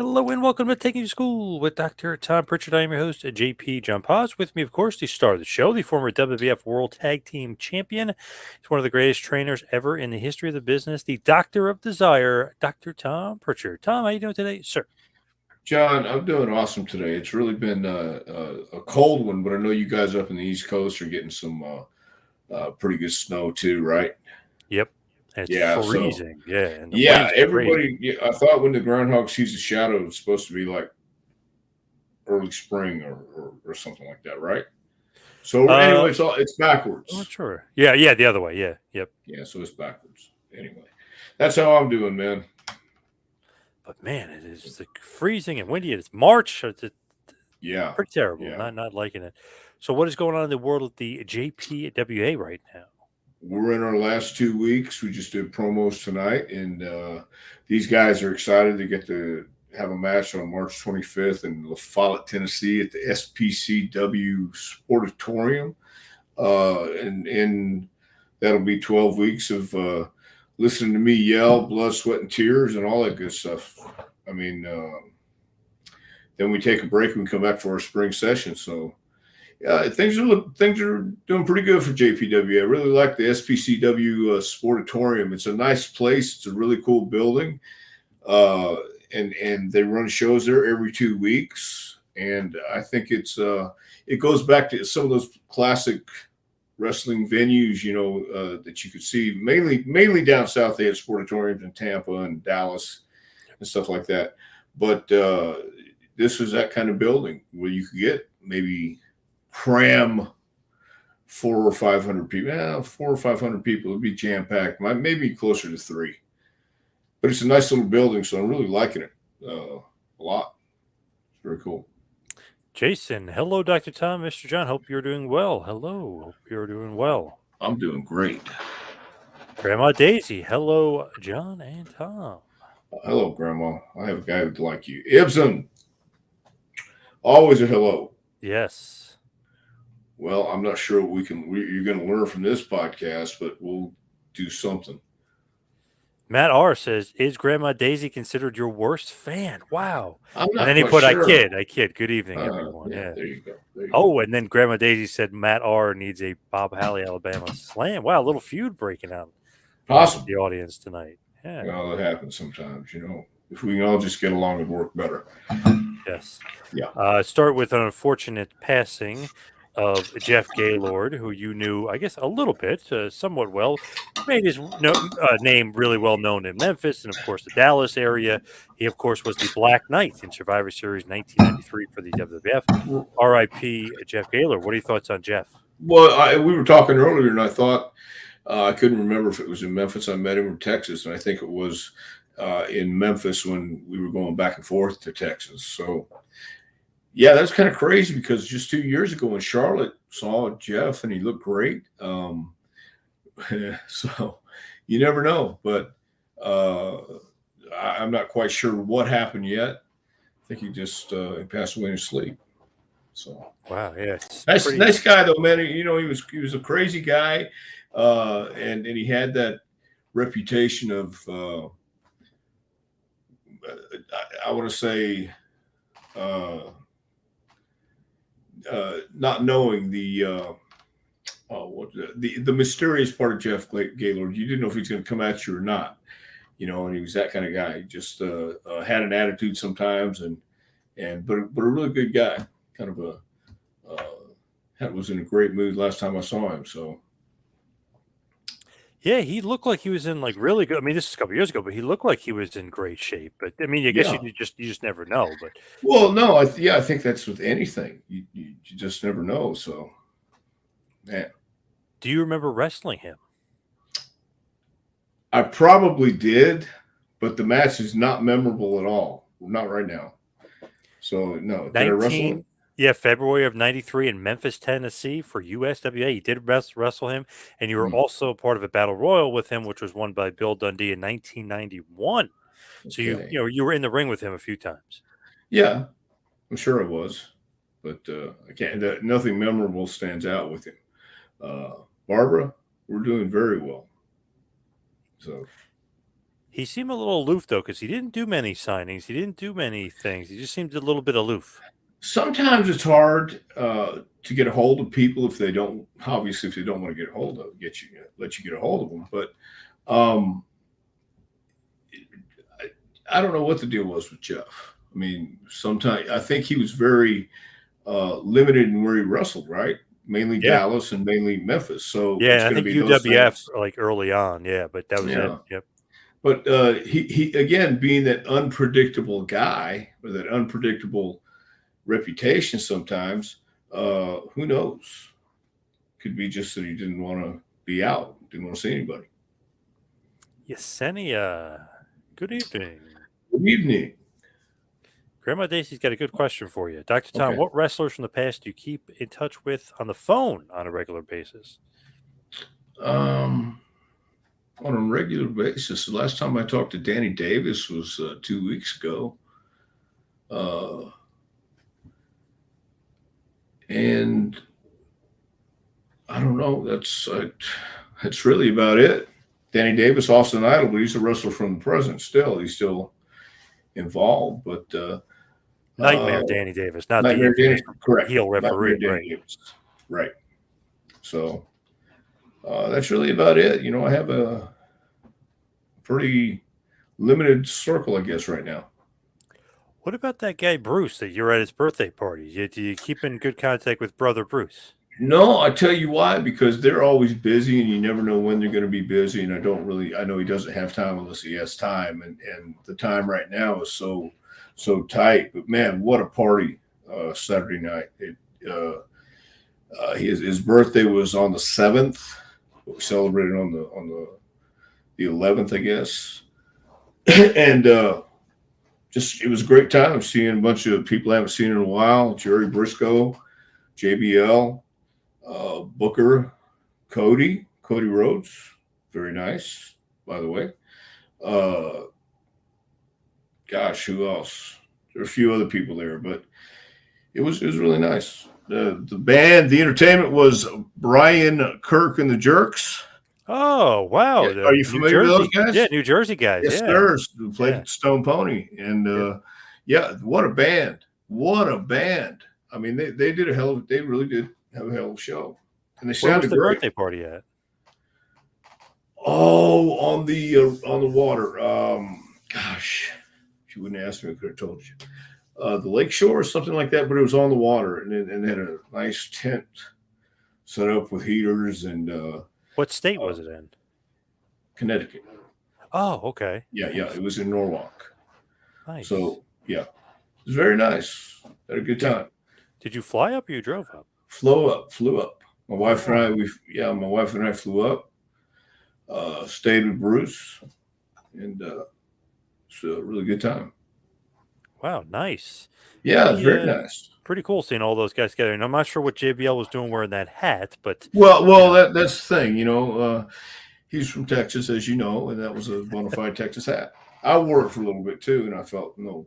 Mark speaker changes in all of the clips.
Speaker 1: Hello and welcome to Taking You to School with Dr. Tom Prichard. I am your host, JP John Paz. With me, of course, the star of the show, the former WWF World Tag Team Champion. He's one of the greatest trainers ever in the history of the business, the Doctor of Desire, Dr. Tom Prichard. Tom, how you doing today, sir?
Speaker 2: John, I'm doing awesome today. It's really been a cold one, but I know you guys up in the East Coast are getting some pretty good snow too, right?
Speaker 1: Yep. It's
Speaker 2: Yeah. So,
Speaker 1: freezing. Yeah, and the
Speaker 2: yeah,
Speaker 1: winds are crazy.
Speaker 2: everybody. Yeah, I thought when the groundhog sees a shadow, it's supposed to be like early spring or something like that, right? So
Speaker 1: Uh,
Speaker 2: anyway, it's
Speaker 1: I'm not
Speaker 2: backwards.
Speaker 1: sure. Yeah, the other way. Yeah, yep.
Speaker 2: Yeah, so it's backwards. Anyway, that's how I'm doing, man.
Speaker 1: But man, it is like freezing and windy. It's March. It's
Speaker 2: Yeah,
Speaker 1: pretty terrible.
Speaker 2: yeah.
Speaker 1: Not liking it. So, what is going on in the world of the JPWA right now?
Speaker 2: We're in our last 2 weeks. We just did promos tonight, and these guys are excited to get to have a match on March 25th in La Follette, Tennessee, at the SPCW Sportatorium, and that'll be 12 weeks of listening to me yell, blood, sweat, and tears, and all that good stuff. I mean, then we take a break and we come back for our spring session. So things are doing pretty good for JPW. I really like the SPCW Sportatorium. It's a nice place. It's a really cool building, uh, and they run shows there every 2 weeks. And I think it goes back to some of those classic wrestling venues, that you could see mainly down south. They had sportatoriums in Tampa and Dallas and stuff like that. But this was that kind of building where you could get maybe cram 400 or 500 people. Yeah, 400 or 500 people. It'd be jam packed. Maybe closer to three. But it's a nice little building, so I'm really liking it a lot. It's very cool.
Speaker 1: Jason, hello, Dr. Tom, Mr. John. Hope you're doing well. Hello, hope you're doing well.
Speaker 2: I'm doing great.
Speaker 1: Grandma Daisy, hello, John and Tom.
Speaker 2: Hello, Grandma. I have a guy who'd like you. Ibsen, always a hello.
Speaker 1: Yes.
Speaker 2: Well, I'm not sure what you're going to learn from this podcast, but we'll do something.
Speaker 1: Matt R says, "Is Grandma Daisy considered your worst fan?" Wow.
Speaker 2: I'm
Speaker 1: And
Speaker 2: not
Speaker 1: then he
Speaker 2: quite
Speaker 1: put, "I
Speaker 2: sure.
Speaker 1: kid, I kid." Good evening, everyone.
Speaker 2: Yeah,
Speaker 1: Yeah.
Speaker 2: there you go. There you go.
Speaker 1: Oh, and then Grandma Daisy said Matt R needs a Bob Halley, Alabama slam. Wow, a little feud breaking out amongst
Speaker 2: Possible.
Speaker 1: the audience tonight. Yeah.
Speaker 2: Well, that happens sometimes. If we can all just get along, it'd work better.
Speaker 1: Yes.
Speaker 2: Yeah.
Speaker 1: Start with an unfortunate passing of Jeff Gaylord, who you knew, I guess, a little bit, somewhat well. Made his name really well known in Memphis and, of course, the Dallas area. He, of course, was the Black Knight in Survivor Series 1993 for the WWF. R.I.P. Jeff Gaylord. What are your thoughts on Jeff?
Speaker 2: Well, we were talking earlier, and I thought I couldn't remember if it was in Memphis. I met him in Texas, and I think it was in Memphis when we were going back and forth to Texas. So, yeah, that's kind of crazy because just 2 years ago when Charlotte saw Jeff and he looked great. So you never know, but uh, I'm not quite sure what happened yet. I think he passed away in his sleep. So
Speaker 1: Wow, yeah, it's pretty.
Speaker 2: nice guy though, man. He was a crazy guy, and he had that reputation of I want to say not knowing the mysterious part of Jeff Gaylord. You didn't know if he was going to come at you or not. And he was that kind of guy. He just had an attitude sometimes, but a really good guy. Kind of was in a great mood last time I saw him. So
Speaker 1: Yeah, he looked like he was in like really good. I mean, this is a couple years ago, but he looked like he was in great shape. But I mean, I guess
Speaker 2: yeah.
Speaker 1: you just never know. But
Speaker 2: Well, no, I think that's with anything. You just never know. So, man,
Speaker 1: do you remember wrestling him?
Speaker 2: I probably did, but the match is not memorable at all. Not right now. So, no, did I wrestle him?
Speaker 1: 19, yeah, February of 93 in Memphis, Tennessee for USWA. You did wrestle him, and you were
Speaker 2: Hmm.
Speaker 1: also part of a battle royal with him, which was won by Bill Dundee in 1991. So
Speaker 2: Okay.
Speaker 1: you were in the ring with him a few times.
Speaker 2: Yeah, I'm sure I was, but I can't. Nothing memorable stands out with him. Barbara, we're doing very well. So
Speaker 1: He seemed a little aloof though, because he didn't do many signings. He didn't do many things. He just seemed a little bit aloof.
Speaker 2: Sometimes it's hard to get a hold of people if they don't, obviously, if they don't want to get a hold of, let you get a hold of them. But um, I don't know what the deal was with Jeff. I mean, sometimes I think he was very limited in where he wrestled, right? Mainly
Speaker 1: Yeah.
Speaker 2: Dallas and mainly Memphis. So
Speaker 1: Yeah,
Speaker 2: it's
Speaker 1: and I
Speaker 2: going to
Speaker 1: think
Speaker 2: be those
Speaker 1: UWF
Speaker 2: things.
Speaker 1: like early on, yeah, but that was it.
Speaker 2: Yeah.
Speaker 1: Yep.
Speaker 2: But he again being that unpredictable guy or that unpredictable reputation sometimes, who knows? Could be just that he didn't want to be out, didn't want to see anybody.
Speaker 1: Yesenia. Good evening.
Speaker 2: Good evening.
Speaker 1: Grandma Daisy's got a good question for you. Dr. Tom,
Speaker 2: Okay.
Speaker 1: what wrestlers from the past do you keep in touch with on the phone on a regular basis?
Speaker 2: Um, on a regular basis. The last time I talked to Danny Davis was 2 weeks ago. Uh, and I don't know. That's really about it. Danny Davis, Austin Idol, but he's a wrestler from the present still. He's still involved, but uh,
Speaker 1: Nightmare Danny Davis, not the
Speaker 2: Nightmare
Speaker 1: infamous
Speaker 2: Danny, correct.
Speaker 1: heel
Speaker 2: Nightmare
Speaker 1: referee,
Speaker 2: Danny
Speaker 1: right?
Speaker 2: Davis, right. So that's really about it. You know, I have a pretty limited circle, I guess, right now.
Speaker 1: What about that guy Bruce that you're at his birthday party? Do you keep in good contact with brother Bruce?
Speaker 2: No, I tell you why, because they're always busy and you never know when they're going to be busy. And I know he doesn't have time unless he has time. And the time right now is so tight. But man, what a party Saturday night. His birthday was on the 7th. We celebrated on the 11th, I guess. And just, it was a great time seeing a bunch of people I haven't seen in a while. Jerry Briscoe, JBL, Booker, Cody Rhodes, very nice, by the way. Uh, Gosh, who else? There are a few other people there, but it was really nice. The band, the entertainment was Brian Kirk and the Jerks.
Speaker 1: Oh,
Speaker 2: Yeah,
Speaker 1: wow.
Speaker 2: are
Speaker 1: The
Speaker 2: you
Speaker 1: New
Speaker 2: familiar with those
Speaker 1: Jersey.
Speaker 2: guys?
Speaker 1: Yeah, New Jersey guys.
Speaker 2: Yes,
Speaker 1: Yeah.
Speaker 2: sir. We played
Speaker 1: Yeah.
Speaker 2: at Stone Pony, and
Speaker 1: Yep.
Speaker 2: yeah, what a band! What a band! I mean, they did they really did have a hell of a show, and they
Speaker 1: Where was
Speaker 2: sounded
Speaker 1: the
Speaker 2: great.
Speaker 1: birthday party at?
Speaker 2: Oh, on the water. Gosh, if you wouldn't ask me, I could have told you. The lake shore or something like that, but it was on the water, and had a nice tent set up with heaters and
Speaker 1: What state
Speaker 2: uh,
Speaker 1: was it in?
Speaker 2: Connecticut.
Speaker 1: Oh, okay.
Speaker 2: Yeah,
Speaker 1: Nice.
Speaker 2: it was in Norwalk.
Speaker 1: Nice.
Speaker 2: So yeah, it was very nice. Had a good
Speaker 1: Did
Speaker 2: time.
Speaker 1: did you fly up or you drove up?
Speaker 2: Flew up.
Speaker 1: Oh,
Speaker 2: My wife and I flew up. Stayed with Bruce, and it's a really good time.
Speaker 1: wow, nice.
Speaker 2: Yeah, it's very nice.
Speaker 1: Pretty cool seeing all those guys together. And I'm not sure what JBL was doing wearing that hat, but you
Speaker 2: Well,
Speaker 1: know,
Speaker 2: that's the thing. He's from Texas, as you know, and that was a bona fide Texas hat. I wore it for a little bit too, and I felt no,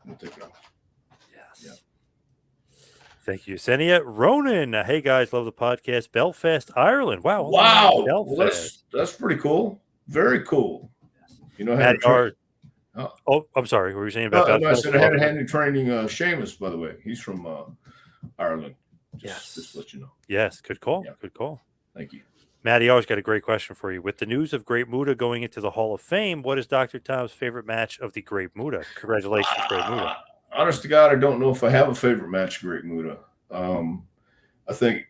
Speaker 2: I'll take it off. Yeah.
Speaker 1: yes. Thank you, Senia Ronan. Hey guys, love the podcast. Belfast, Ireland. Wow, all the way out in
Speaker 2: Wow. Well,
Speaker 1: Belfast.
Speaker 2: that's pretty cool. Very cool. You know, I had a
Speaker 1: Matty
Speaker 2: train.
Speaker 1: R. Oh, I'm sorry. What were you saying about
Speaker 2: No, I
Speaker 1: Belfast?
Speaker 2: said I had a hand in training Seamus, by the way. He's from Ireland. Just to
Speaker 1: Yes.
Speaker 2: let you know.
Speaker 1: Yes. Good call.
Speaker 2: Yeah.
Speaker 1: Good call.
Speaker 2: Thank you.
Speaker 1: Matty R's got a great question for you. With the news of Great Muda going into the Hall of Fame, what is Dr. Tom's favorite match of the Great Muda? Congratulations, Great Muda.
Speaker 2: Honest to God, I don't know if I have a favorite match, Great Muda. I think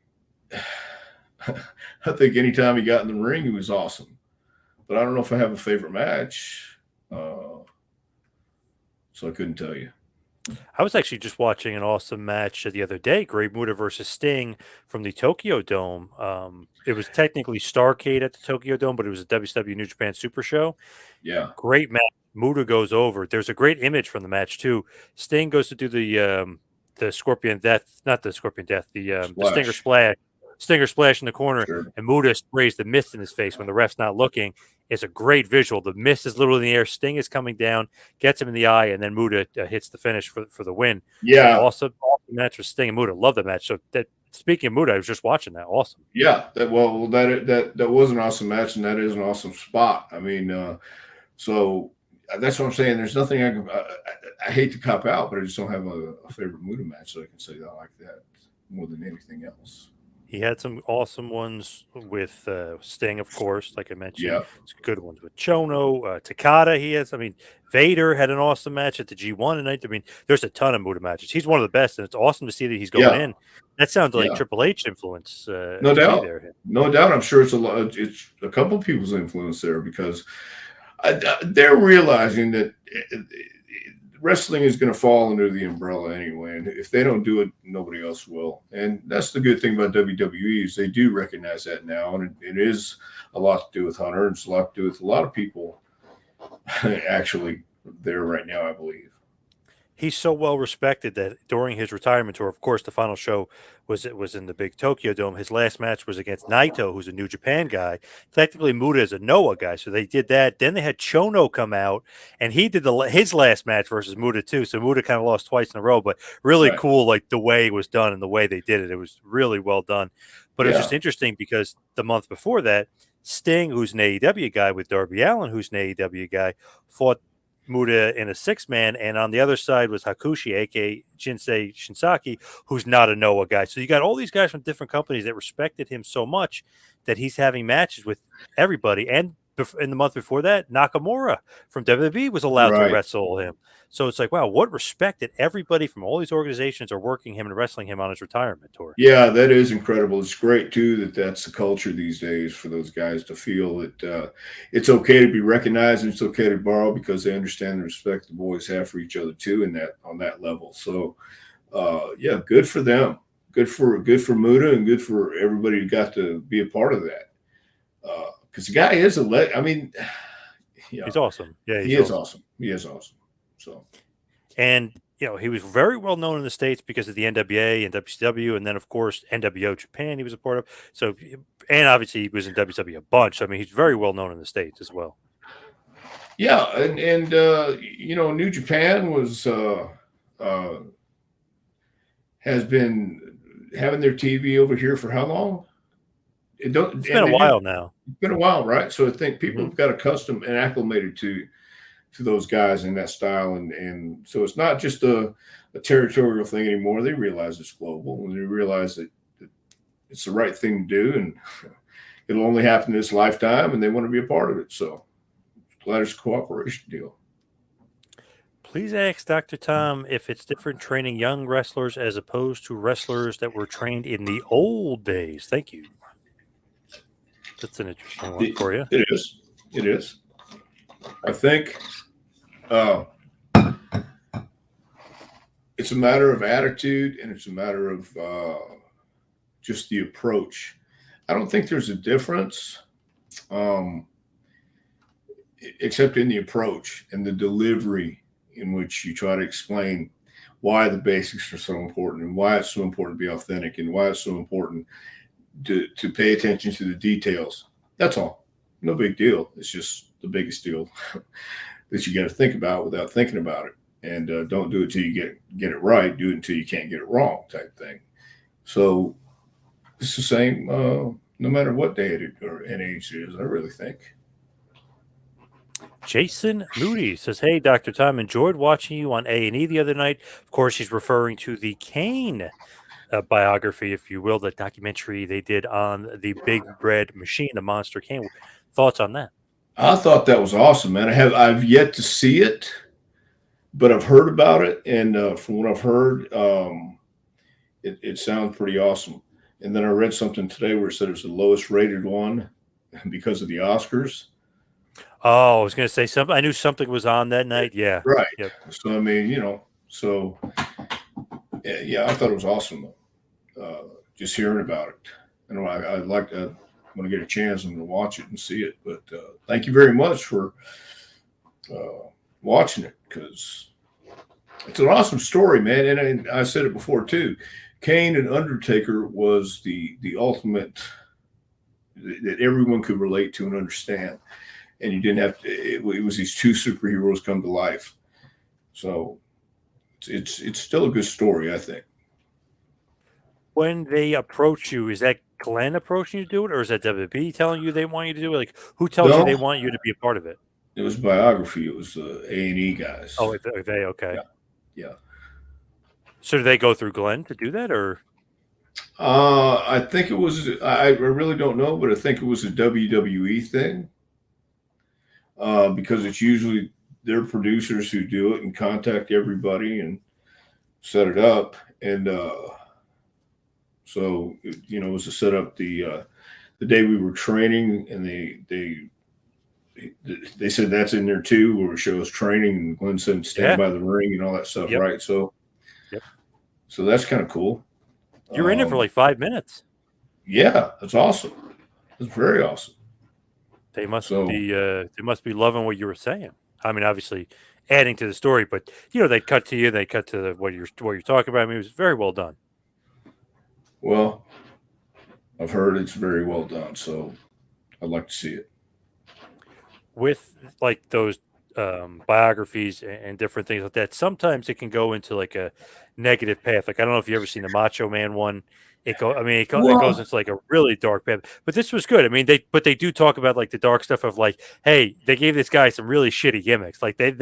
Speaker 2: I think anytime he got in the ring, he was awesome. But I don't know if I have a favorite match. So I couldn't tell you.
Speaker 1: I was actually just watching an awesome match the other day, Great Muda versus Sting from the Tokyo Dome. It was technically Starcade at the Tokyo Dome, but it was a WCW New Japan Super Show.
Speaker 2: Yeah.
Speaker 1: Great match. Muda goes over. There's a great image from the match too. Sting goes to do the Scorpion Death, not the Scorpion Death, the Stinger
Speaker 2: Splash.
Speaker 1: Splash, Stinger Splash in the corner,
Speaker 2: Sure.
Speaker 1: and Muda sprays the mist in his face when the ref's not looking. It's a great visual. The mist is literally in the air. Sting is coming down, gets him in the eye, and then Muda hits the finish for the win.
Speaker 2: Yeah.
Speaker 1: Awesome match with Sting and Muda. Love the match. So that speaking of Muda, I was just watching that. Awesome.
Speaker 2: Yeah. That was an awesome match, and that is an awesome spot. I mean, So that's what I'm saying. There's nothing I hate to cop out, but I just don't have a favorite Muda match, so I can say that I like that more than anything else.
Speaker 1: He had some awesome ones with Sting, of course, like I mentioned.
Speaker 2: Yeah,
Speaker 1: Some good ones with Chono, Takada. He has. I mean, Vader had an awesome match at the G1 tonight. I mean, there's a ton of Muda matches. He's one of the best, and it's awesome to see that he's going
Speaker 2: yeah,
Speaker 1: in. That sounds like
Speaker 2: yeah.
Speaker 1: Triple H influence
Speaker 2: No
Speaker 1: to me
Speaker 2: doubt,
Speaker 1: there.
Speaker 2: no doubt. I'm sure it's a lot. It's a couple of people's influence there because they're realizing that wrestling is going to fall under the umbrella anyway, and if they don't do it, nobody else will. And that's the good thing about WWE is they do recognize that now, and it is a lot to do with Hunter. It's a lot to do with a lot of people actually there right now, I believe.
Speaker 1: He's so well respected that during his retirement tour, of course, the final show was in the big Tokyo Dome. His last match was against Naito, who's a New Japan guy. Technically, Muda is a Noah guy, so they did that. Then they had Chono come out, and he did his last match versus Muda too. So Muda kind of lost twice in a row, but really
Speaker 2: Right?
Speaker 1: cool, like the way it was done and the way they did it. It was really well done. But it was just
Speaker 2: Yeah.
Speaker 1: interesting because the month before that, Sting, who's an AEW guy, with Darby Allin, who's an AEW guy, fought Muda in a six-man, and on the other side was Hakushi, aka Jinsei Shinsaki, who's not a Noah guy. So you got all these guys from different companies that respected him so much that he's having matches with everybody. And in the month before that, Nakamura from WWE was allowed to
Speaker 2: Right.
Speaker 1: wrestle him. So it's like, wow, what respect that everybody from all these organizations are working him and wrestling him on his retirement tour.
Speaker 2: Yeah, that is incredible. It's great too that that's the culture these days for those guys to feel that it's okay to be recognized and it's okay to borrow because they understand the respect the boys have for each other too, in that on that level. So, yeah, good for them. Good for Muda and good for everybody who got to be a part of that. Because the guy is I mean, yeah,
Speaker 1: He's awesome. Yeah,
Speaker 2: he
Speaker 1: he's
Speaker 2: is
Speaker 1: awesome.
Speaker 2: awesome. He is awesome. So
Speaker 1: And he was very well known in the States because of the NWA and WCW, and then of course NWO Japan he was a part of. So, and obviously he was in WCW a bunch. I mean, he's very well known in the States as well.
Speaker 2: yeah, and New Japan was uh, has been having their TV over here for how long? It don't
Speaker 1: It's been
Speaker 2: and
Speaker 1: a
Speaker 2: they did.
Speaker 1: while now.
Speaker 2: It's been a while, right? So I think people
Speaker 1: Hmm.
Speaker 2: have got accustomed and acclimated to those guys in that style, and so it's not just a territorial thing anymore. They realize it's global, and they realize that it's the right thing to do, and it'll only happen this lifetime, and they want to be a part of it. So glad it's a cooperation deal.
Speaker 1: Please ask Dr. Tom if it's different training young wrestlers as opposed to wrestlers that were trained in the old days. Thank you. That's an interesting one
Speaker 2: It,
Speaker 1: for you.
Speaker 2: it is. It is. I think uh, it's a matter of attitude, and it's a matter of just the approach. I don't think there's a difference, um, except in the approach and the delivery in which you try to explain why the basics are so important and why it's so important to be authentic and why it's so important to pay attention to the details. That's all. No big deal. It's just the biggest deal that you got to think about without thinking about it. And don't do it till you get it right. Do it until you can't get it wrong, type thing. So it's the same, no matter what day it or an age it is. I really think.
Speaker 1: Jason Moody says, "Hey, Dr. Tom, enjoyed watching you on A&E the other night." Of course, he's referring to the Kane biography, if you will, the documentary they did on the Big Red Machine, the Monster Kane. Thoughts on that?
Speaker 2: I thought that was awesome, man. I've yet to see it, but I've heard about it, and from what I've heard, it sounds pretty awesome. And then I read something today where it said it was the lowest rated one because of the Oscars.
Speaker 1: Oh, I was going to say something. I knew something was on that night. Yeah.
Speaker 2: Right.
Speaker 1: Yep.
Speaker 2: So I mean, so yeah, I thought it was awesome. Just hearing about it, and I'd like to when I get a chance, I'm going to watch it and see it. But thank you very much for watching it because it's an awesome story, man. And I said it before too. Kane and Undertaker was the ultimate that everyone could relate to and understand, and you didn't have to. It was these two superheroes come to life. So it's still a good story, I think.
Speaker 1: When they approach you, is that Glenn approaching you to do it, or is that WB telling you they want you to do it? Like, who tells you
Speaker 2: No,
Speaker 1: they want you to be a part of it?
Speaker 2: It was biography. It was A&E guys.
Speaker 1: Oh, are they okay?
Speaker 2: Yeah, yeah.
Speaker 1: So do they go through Glenn to do that, or
Speaker 2: I think it was. I really don't know, but I think it was a WWE thing because it's usually their producers who do it and contact everybody and set it up. And so it was to set up the day we were training, and they said that's in there too, where it shows training and Glenn said stand
Speaker 1: yeah?
Speaker 2: by the ring and all that stuff,
Speaker 1: Yep,
Speaker 2: right? So
Speaker 1: yep.
Speaker 2: so that's kind of cool.
Speaker 1: You were in it for like 5 minutes.
Speaker 2: Yeah, that's awesome. It's very awesome. So
Speaker 1: They must be loving what you were saying. I mean, obviously adding to the story, but they cut to you, they cut to what you're talking about. I mean, it was very well done.
Speaker 2: well, I've heard it's very well done, so I'd like to see it.
Speaker 1: With like those biographies and different things like that, sometimes it can go into like a negative path. Like I don't know if you ever seen the Macho Man one. It goes
Speaker 2: Well,
Speaker 1: into like a really dark path. But this was good. I mean, they do talk about like the dark stuff of like, hey, they gave this guy some really shitty gimmicks. Like they're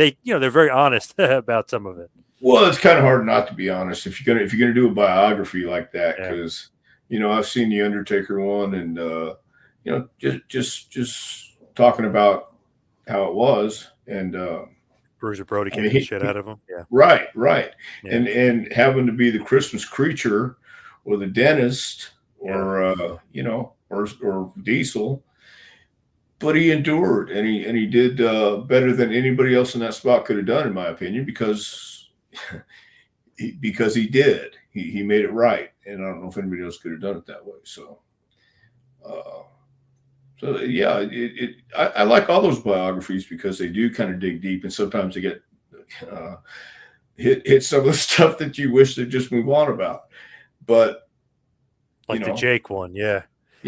Speaker 1: very honest about some of it.
Speaker 2: well, it's kind of hard not to be honest if you're gonna do a biography like that
Speaker 1: Yeah,
Speaker 2: because I've seen the Undertaker one and just talking about how it was and
Speaker 1: Bruiser Brody
Speaker 2: I mean
Speaker 1: kicking the shit out of him. Yeah,
Speaker 2: right,
Speaker 1: yeah,
Speaker 2: and having to be the Christmas creature or the dentist
Speaker 1: yeah.
Speaker 2: or or Diesel, but he endured and he did better than anybody else in that spot could have done, in my opinion, because he did. He made it right, and I don't know if anybody else could have done it that way. Uh, so yeah, I like all those biographies because they do kind of dig deep, and sometimes they get uh, hit some of the stuff that you wish they'd just move on about. But you
Speaker 1: Like the
Speaker 2: know,
Speaker 1: Jake one. Yeah,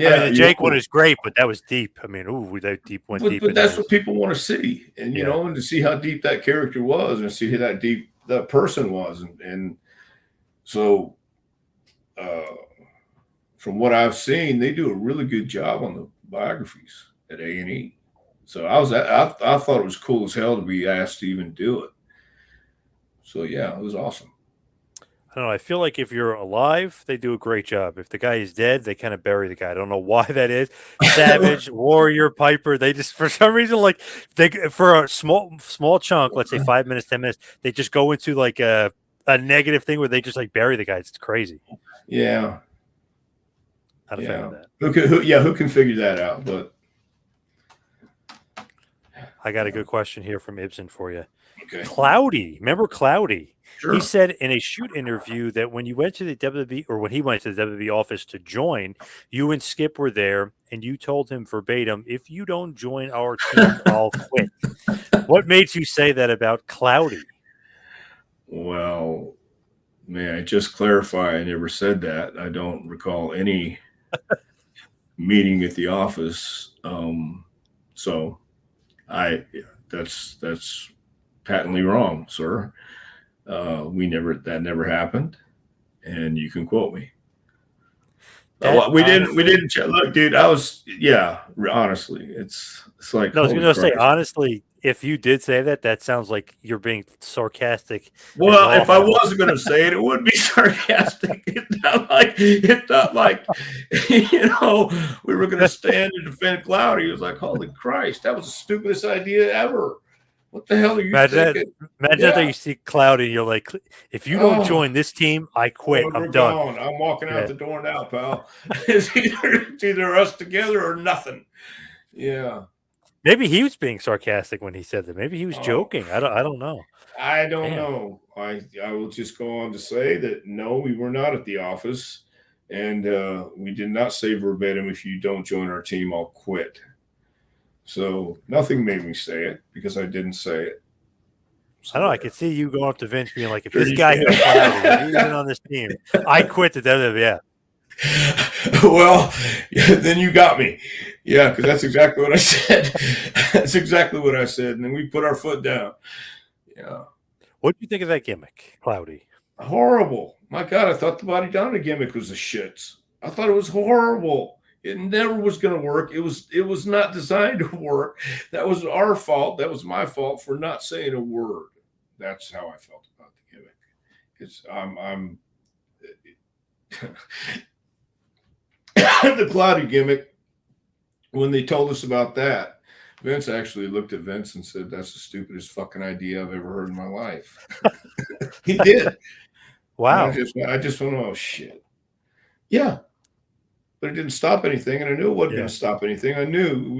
Speaker 1: I mean
Speaker 2: yeah,
Speaker 1: the
Speaker 2: you
Speaker 1: Jake one is great, but that was deep. I mean, ooh, that deep went deep
Speaker 2: but
Speaker 1: into
Speaker 2: that's what
Speaker 1: his.
Speaker 2: people want to see, and
Speaker 1: Yeah,
Speaker 2: and to see how deep that character was, and see how that deep that person was, and so uh, from what I've seen, they do a really good job on the biographies at A&E. So I thought it was cool as hell to be asked to even do it. So yeah, it was awesome.
Speaker 1: I don't know. I feel like if you're alive, they do a great job. If the guy is dead, they kind of bury the guy. I don't know why that is. Savage, Warrior, Piper, they just for some reason like they for a small chunk, let's say 5 minutes, 10 minutes, they just go into like a negative thing where they just like bury the guy. It's crazy.
Speaker 2: Yeah,
Speaker 1: Not a fan of
Speaker 2: yeah.
Speaker 1: that.
Speaker 2: Who can figure that out? But
Speaker 1: I got a good question here from Ibsen for you.
Speaker 2: okay,
Speaker 1: Cloudy, remember Cloudy? He
Speaker 2: sure.
Speaker 1: said in a shoot interview that when you went to the WWE or when he went to the WWE office to join, you and Skip were there and you told him verbatim, if you don't join our team, I'll quit. What made you say that about Cloudy?
Speaker 2: Well, may I just clarify? I never said that. I don't recall any meeting at the office. So I that's patently wrong, sir. That never happened, and you can quote me.
Speaker 1: That
Speaker 2: We
Speaker 1: honestly,
Speaker 2: didn't look, dude. I was yeah. Honestly, it's like
Speaker 1: no, I was
Speaker 2: holy
Speaker 1: going to say,
Speaker 2: Christ.
Speaker 1: honestly, if you did say that, that sounds like you're being sarcastic as
Speaker 2: Well,
Speaker 1: all
Speaker 2: if I
Speaker 1: hell.
Speaker 2: wasn't going to say it, it would be sarcastic. It's not like we were going to stand and defend Cloudy. It was like, holy Christ, that was the stupidest idea ever. What the hell are you
Speaker 1: Imagine that.
Speaker 2: thinking?
Speaker 1: Imagine that
Speaker 2: Yeah.
Speaker 1: you see Cloudy and you're like, if you don't
Speaker 2: Oh,
Speaker 1: join this team, I quit.
Speaker 2: boy,
Speaker 1: I'm
Speaker 2: we're
Speaker 1: done.
Speaker 2: gone. I'm walking out
Speaker 1: Yeah.
Speaker 2: the door now, pal. It's either us together or nothing. Yeah.
Speaker 1: Maybe he was being sarcastic when he said that. Maybe he was
Speaker 2: Oh,
Speaker 1: joking. I don't know.
Speaker 2: I don't
Speaker 1: Damn.
Speaker 2: know. I will just go on to say that no, we were not at the office, and we did not say verbatim, "If you don't join our team, I'll quit." So nothing made me say it because I didn't say it.
Speaker 1: I
Speaker 2: So
Speaker 1: don't know. I
Speaker 2: there.
Speaker 1: could see you going up to Vince being like, if
Speaker 2: Sure
Speaker 1: this
Speaker 2: you
Speaker 1: guy here, Cloudy, if he isn't
Speaker 2: can.
Speaker 1: on this team, I quit the WWE. Yeah.
Speaker 2: Well, yeah, then you got me. Yeah, because that's exactly what I said. That's exactly what I said, and then we put our foot down. Yeah.
Speaker 1: What do you think of that gimmick, Cloudy?
Speaker 2: Horrible. My God, I thought the Body Donna gimmick was the shits. I thought it was horrible. It never was going to work. It was not designed to work. That was our fault. That was my fault for not saying a word. That's how I felt about the gimmick. It's I'm the cloudy gimmick. When they told us about that, Vince actually looked at Vince and said, "That's the stupidest fucking idea I've ever heard in my life." He did, and I
Speaker 1: Wow.
Speaker 2: just went, "Oh shit, yeah." But it didn't stop anything, and I knew it wasn't going
Speaker 1: Yeah.
Speaker 2: to stop anything. I knew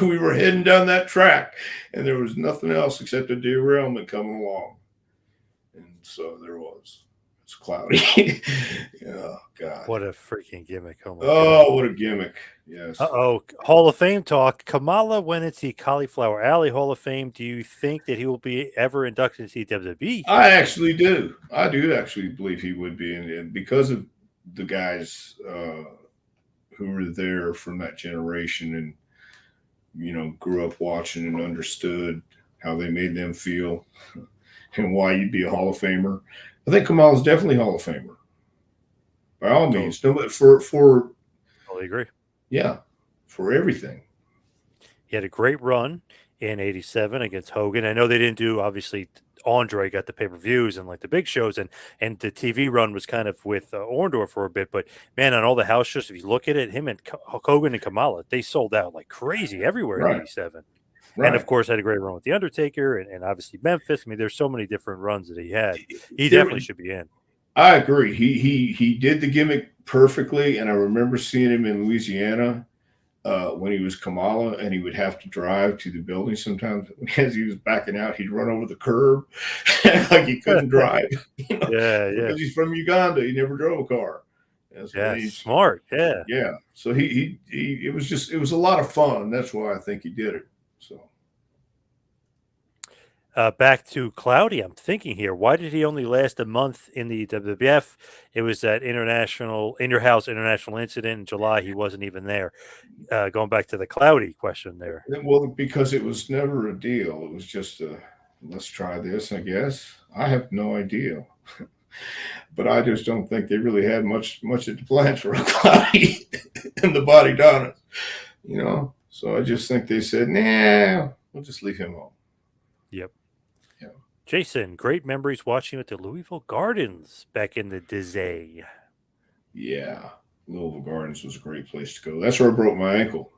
Speaker 2: we were heading down that track, and there was nothing else except a derailment coming along. And so there was. It's cloudy. Oh God.
Speaker 1: What a freaking gimmick. Oh my God.
Speaker 2: Oh, what a gimmick. Yes.
Speaker 1: Uh-oh. Hall of Fame talk. Kamala went into the Cauliflower Alley Hall of Fame. Do you think that he will be ever inducted into the WWE Hall
Speaker 2: I
Speaker 1: of Fame?
Speaker 2: actually do. I do actually believe he would be, and because of the guys who were there from that generation, and grew up watching and understood how they made them feel, and why you'd be a Hall of Famer. I think Kamal's definitely Hall of Famer by all
Speaker 1: Totally,
Speaker 2: means. No, but for
Speaker 1: totally agree.
Speaker 2: yeah, for everything.
Speaker 1: He had a great run in '87 against Hogan. I know they didn't do obviously. Andre got the pay-per-views and like the big shows, and the TV run was kind of with Orndorff for a bit. But man, on all the house shows, if you look at it, him and Hulk Hogan and Kamala, they sold out like crazy everywhere in
Speaker 2: Right,
Speaker 1: '87. And of
Speaker 2: right.
Speaker 1: course, had a great run with the Undertaker, and obviously Memphis. I mean, there's so many different runs that he had. He
Speaker 2: There,
Speaker 1: definitely should be in.
Speaker 2: I agree. He did the gimmick perfectly, and I remember seeing him in Louisiana when he was Kamala, and he would have to drive to the building sometimes. As he was backing out, he'd run over the curb like he couldn't drive,
Speaker 1: Yeah, yeah,
Speaker 2: because he's from Uganda. He never drove a car, and so then
Speaker 1: yeah.
Speaker 2: he's
Speaker 1: Smart. Yeah.
Speaker 2: yeah. So he it was a lot of fun. That's why I think he did it. So
Speaker 1: Back to Cloudy, I'm thinking here, why did he only last a month in the WWF? It was that international, in your house international incident in July. He wasn't even there. Going back to the Cloudy question there.
Speaker 2: well, because it was never a deal. It was just a let's try this. I guess I have no idea. But I just don't think they really had much of the plans for Cloudy and the body Donna, So I just think they said, nah, we'll just leave him home.
Speaker 1: Yep.
Speaker 2: Yeah.
Speaker 1: Jason, great memories watching at the Louisville Gardens back in the day.
Speaker 2: Yeah. Louisville Gardens was a great place to go. That's where I broke my ankle.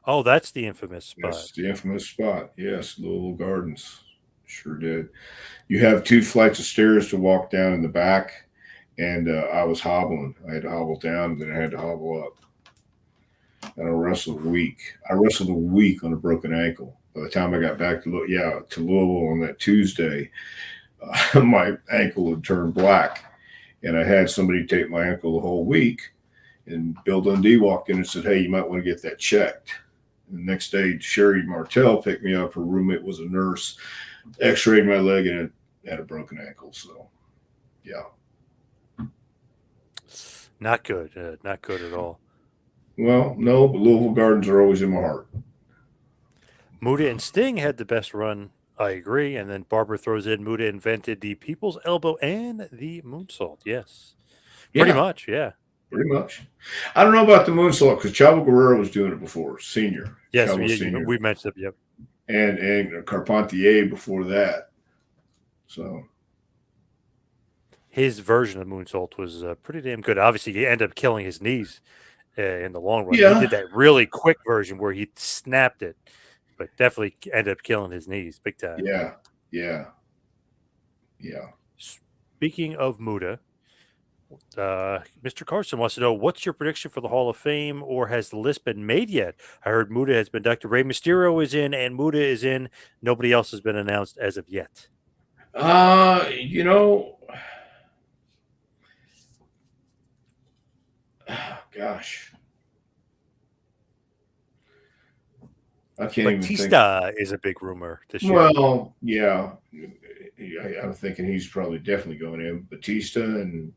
Speaker 1: Oh, that's the infamous spot.
Speaker 2: That's the infamous spot. Yes, Louisville Gardens. Sure did. You have two flights of stairs to walk down in the back, and I was hobbling. I had to hobble down, and then I had to hobble up. And I wrestled a week. I wrestled a week on a broken ankle. By the time I got back to Louisville on that Tuesday, my ankle had turned black, and I had somebody tape my ankle the whole week. And Bill Dundee walked in and said, "Hey, you might want to get that checked." And the next day, Sherry Martell picked me up. Her roommate was a nurse, X-rayed my leg, and it had a broken ankle. So, yeah.
Speaker 1: Not good. Not good at all.
Speaker 2: Well, no, but Louisville Gardens are always in my heart.
Speaker 1: Muda and Sting had the best run. I agree. And then Barbara throws in Muda invented the people's elbow and the moonsault. Yes. Pretty
Speaker 2: Yeah,
Speaker 1: much. Yeah.
Speaker 2: pretty much. I don't know about the moonsault because Chavo Guerrero was doing it before, senior,
Speaker 1: Yes.
Speaker 2: Chavo Senior,
Speaker 1: We mentioned it. Yep.
Speaker 2: and Carpentier before that. So
Speaker 1: His version of moonsault was pretty damn good. Obviously, he ended up killing his knees in the long run. He did
Speaker 2: yeah,
Speaker 1: that really quick version where he snapped it, but definitely ended up killing his knees big time.
Speaker 2: yeah, yeah, yeah.
Speaker 1: Speaking of Muda, Mr. Carson wants to know what's your prediction for the Hall of Fame, or has the list been made yet? I heard Muda has been inducted. Rey Mysterio is in, and Muda is in. Nobody else has been announced as of yet.
Speaker 2: Uh, you know, gosh, I can't even think.
Speaker 1: Batista is a big rumor this year.
Speaker 2: Well, yeah, I'm thinking he's probably definitely going in. Batista, and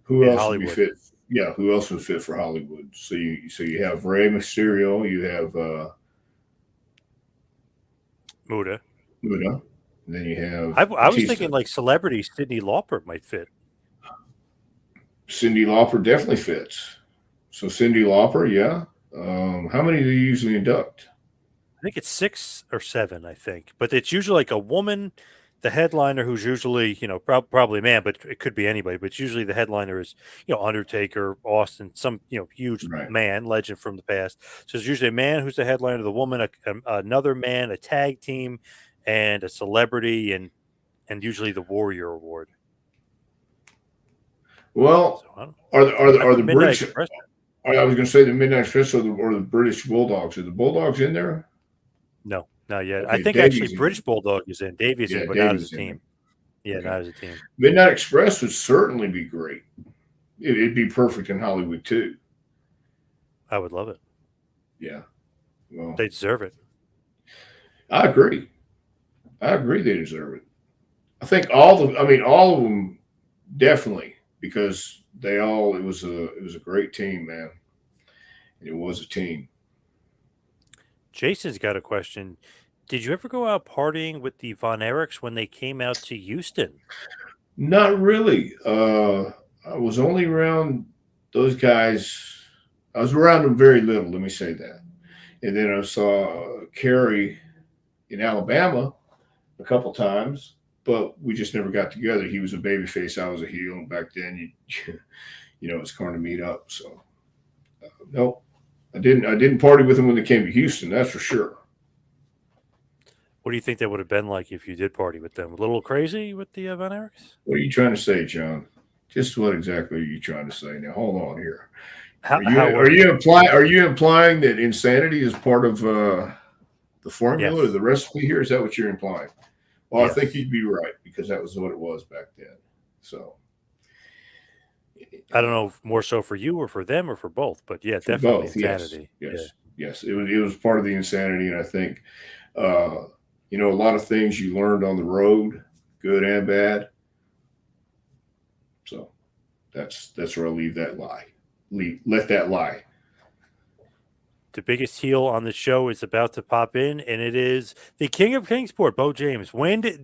Speaker 2: who
Speaker 1: In
Speaker 2: else would be
Speaker 1: Hollywood.
Speaker 2: fit? Yeah, who else would fit for Hollywood? So you have Rey Mysterio, you have
Speaker 1: Muda.
Speaker 2: Muda, and then you have
Speaker 1: I was
Speaker 2: Batista.
Speaker 1: thinking like celebrity Sydney Lauper might fit.
Speaker 2: Cindy Lauper definitely fits. So Cyndi Lauper, yeah. How many do you usually induct?
Speaker 1: I think it's 6 or 7, I think, but it's usually like a woman, the headliner, who's usually, probably a man, but it could be anybody, but it's usually the headliner is, Undertaker, Austin, some, huge
Speaker 2: Right.
Speaker 1: man, legend from the past. So it's usually a man who's the headliner, the woman, another man, a tag team, and a celebrity, and usually the Warrior Award.
Speaker 2: Well,
Speaker 1: So I don't I
Speaker 2: are
Speaker 1: put
Speaker 2: the
Speaker 1: Midnight
Speaker 2: British?
Speaker 1: Express.
Speaker 2: I was going to say the Midnight Express or the British Bulldogs. Are the Bulldogs in there?
Speaker 1: No, not yet. I
Speaker 2: Okay,
Speaker 1: think actually
Speaker 2: Davies in
Speaker 1: British
Speaker 2: there.
Speaker 1: Bulldog is in. Davies in,
Speaker 2: Yeah,
Speaker 1: but not as a
Speaker 2: Davies in there.
Speaker 1: team. Yeah,
Speaker 2: Okay.
Speaker 1: not as a team.
Speaker 2: Midnight Express would certainly be great. It'd be perfect in Hollywood too.
Speaker 1: I would love it.
Speaker 2: Yeah. Well,
Speaker 1: They deserve it.
Speaker 2: I agree. I agree they deserve it. I think all of them definitely because it was a great team, man. It was a team.
Speaker 1: Jason's got a question. Did you ever go out partying with the Von Erichs when they came out to Houston?
Speaker 2: Not really. I was only around those guys. I was around them very little. Let me say that. And then I saw Kerry in Alabama a couple times, but we just never got together. He was a baby face, I was a heel, and back then it was hard to meet up. So nope, I didn't. I didn't party with him when they came to Houston. That's for sure.
Speaker 1: What do you think that would have been like if you did party with them? A little crazy with the Von Erichs?
Speaker 2: What are you trying to say, John? Just what exactly are you trying to say? Now hold on here.
Speaker 1: How,
Speaker 2: Are you
Speaker 1: how
Speaker 2: are
Speaker 1: would
Speaker 2: you implying that insanity is part of the formula or
Speaker 1: Yes.
Speaker 2: the recipe here? Is that what you're implying? Well, I think
Speaker 1: Yes.
Speaker 2: you'd be right because that was what it was back then. So
Speaker 1: I don't know if more so for you or for them or for both, but yeah,
Speaker 2: for
Speaker 1: definitely
Speaker 2: both, yes,
Speaker 1: insanity. Yeah.
Speaker 2: yes, yes, it was part of the insanity, and I think uh, a lot of things you learned on the road, good and bad. So that's where I leave that lie. Let that lie.
Speaker 1: The biggest heel on the show is about to pop in, and it is the King of Kingsport, Bo James. When they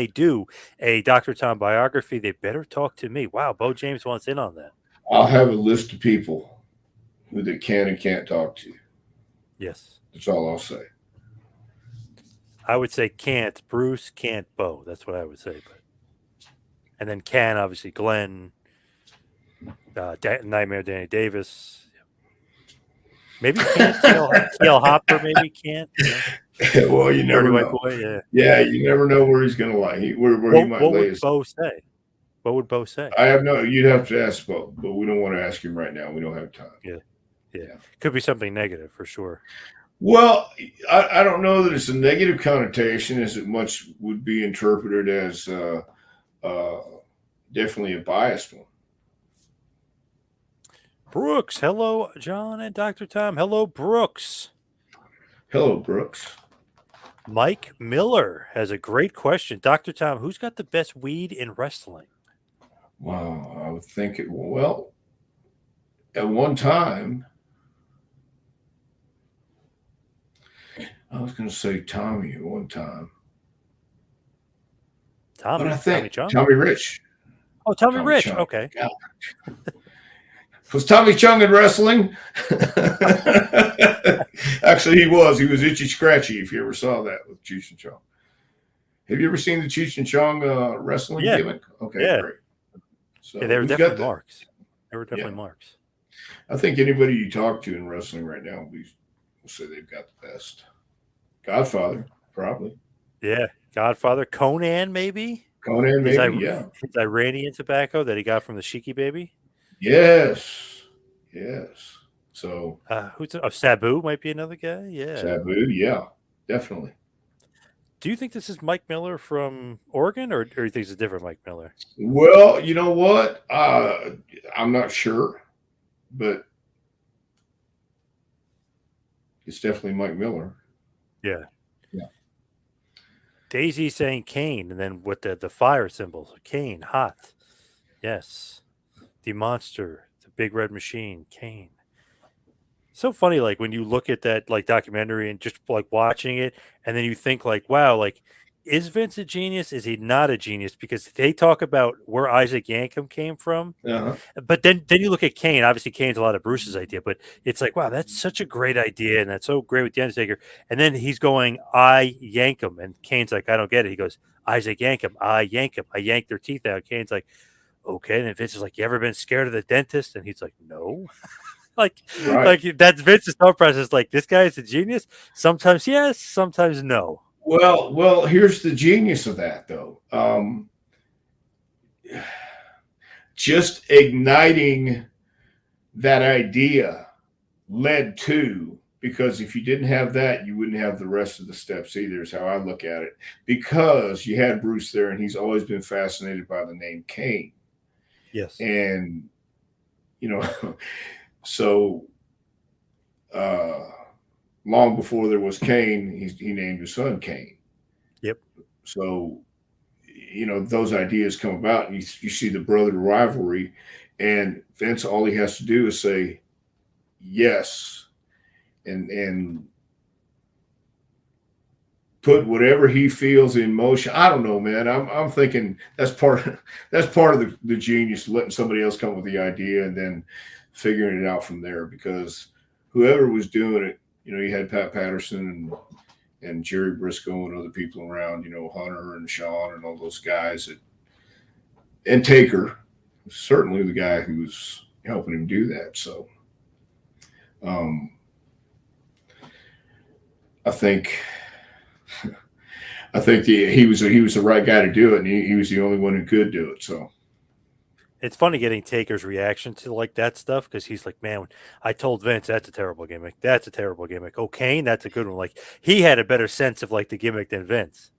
Speaker 1: do a Dr. Tom biography, they better talk to me. Wow, Bo James wants in on that.
Speaker 2: I'll have a list of people who they can and can't talk to.
Speaker 1: Yes.
Speaker 2: That's all I'll say.
Speaker 1: I would say can't Bruce, can't Bo. That's what I would say. But and then can obviously Glenn, Nightmare Danny Davis. Maybe can't TL Hopper. Maybe can't.
Speaker 2: Well, you
Speaker 1: Dirty
Speaker 2: never
Speaker 1: White
Speaker 2: know.
Speaker 1: Boy. Yeah.
Speaker 2: Yeah, you never know where he's going to lie. Where he might
Speaker 1: What
Speaker 2: lay
Speaker 1: would
Speaker 2: his.
Speaker 1: Bo say? What would Bo say?
Speaker 2: I have no. You'd have to ask Bo, but we don't want to ask him right now. We don't have time.
Speaker 1: Yeah. Yeah.
Speaker 2: Yeah.
Speaker 1: Could be something negative for sure.
Speaker 2: Well, I don't know that it's a negative connotation as it much would be interpreted as uh, definitely a biased one.
Speaker 1: Brooks. Hello, John and Dr. Tom. Hello, Brooks.
Speaker 2: Hello, Brooks.
Speaker 1: Mike Miller has a great question. Dr. Tom, who's got the best weed in wrestling?
Speaker 2: Wow, I would think it. Well, at one time, I was going to say Tommy at one time, but I
Speaker 1: Tommy
Speaker 2: think
Speaker 1: Chung?
Speaker 2: Tommy Rich.
Speaker 1: Oh, Tommy
Speaker 2: Tommy
Speaker 1: Rich.
Speaker 2: Chung.
Speaker 1: Okay.
Speaker 2: God. Was Tommy Chung in wrestling? Actually, he was. He was itchy scratchy. If you ever saw that with Cheech and Chong. Have you ever seen the Cheech and Chong wrestling
Speaker 1: Yeah.
Speaker 2: gimmick? Okay,
Speaker 1: Yeah.
Speaker 2: great. So
Speaker 1: Yeah, they were
Speaker 2: who's
Speaker 1: definitely
Speaker 2: got that?
Speaker 1: marks. They were
Speaker 2: Yeah,
Speaker 1: definitely marks.
Speaker 2: I think anybody you talk to in wrestling right now will say they've got the best. Godfather, probably.
Speaker 1: Yeah. Godfather. Conan, maybe?
Speaker 2: Conan,
Speaker 1: His,
Speaker 2: maybe. Yeah.
Speaker 1: his Iranian tobacco that he got from the Shiki baby?
Speaker 2: Yes. Yes. So
Speaker 1: Sabu might be another guy. Yeah.
Speaker 2: Sabu, yeah, definitely.
Speaker 1: Do you think this is Mike Miller from Oregon, or do you think it's a different Mike Miller?
Speaker 2: Well, you know what? I'm not sure, but it's definitely Mike Miller.
Speaker 1: Yeah.
Speaker 2: Yeah.
Speaker 1: Daisy saying Kane, and then with the fire symbols. Kane, hot. Yes. The monster, the big red machine, Kane. So funny, like when you look at that like documentary and just like watching it, and then you think like, wow, like is Vince a genius? Is he not a genius? Because they talk about where Isaac Yankem came from,
Speaker 2: Uh-huh.
Speaker 1: but then you look at Kane. Obviously, Kane's a lot of Bruce's idea, but it's like, wow, that's such a great idea, and that's so great with the Undertaker. And then he's going, I yank him, and Kane's like, I don't get it. He goes, Isaac yank him, I yank him, I yank their teeth out. Kane's like, okay. And then Vince is like, you ever been scared of the dentist? And he's like, no. like,
Speaker 2: Right.
Speaker 1: like that's Vince's thought process. Like, this guy is a genius. Sometimes yes, sometimes no.
Speaker 2: Well, here's the genius of that, though. Just igniting that idea led to, because if you didn't have that, you wouldn't have the rest of the steps either, is how I look at it. Because you had Bruce there, and he's always been fascinated by the name Kane.
Speaker 1: Yes.
Speaker 2: And, so long before there was Kane, he named his son Kane.
Speaker 1: Yep.
Speaker 2: So, those ideas come about, and you see the brother rivalry, and Vince, all he has to do is say yes, and put whatever he feels in motion. I don't know, man. I'm thinking that's part of the genius, letting somebody else come up with the idea and then figuring it out from there. Because whoever was doing it, you had Pat Patterson and Jerry Briscoe and other people around, Hunter and Sean and all those guys and Taker, certainly the guy who was helping him do that. So, I think he was the right guy to do it, and he was the only one who could do it. So
Speaker 1: It's funny getting Taker's reaction to like that stuff because he's like, man, I told Vince that's a terrible gimmick. That's a terrible gimmick. Oh, Kane, that's a good one. Like he had a better sense of like the gimmick than Vince.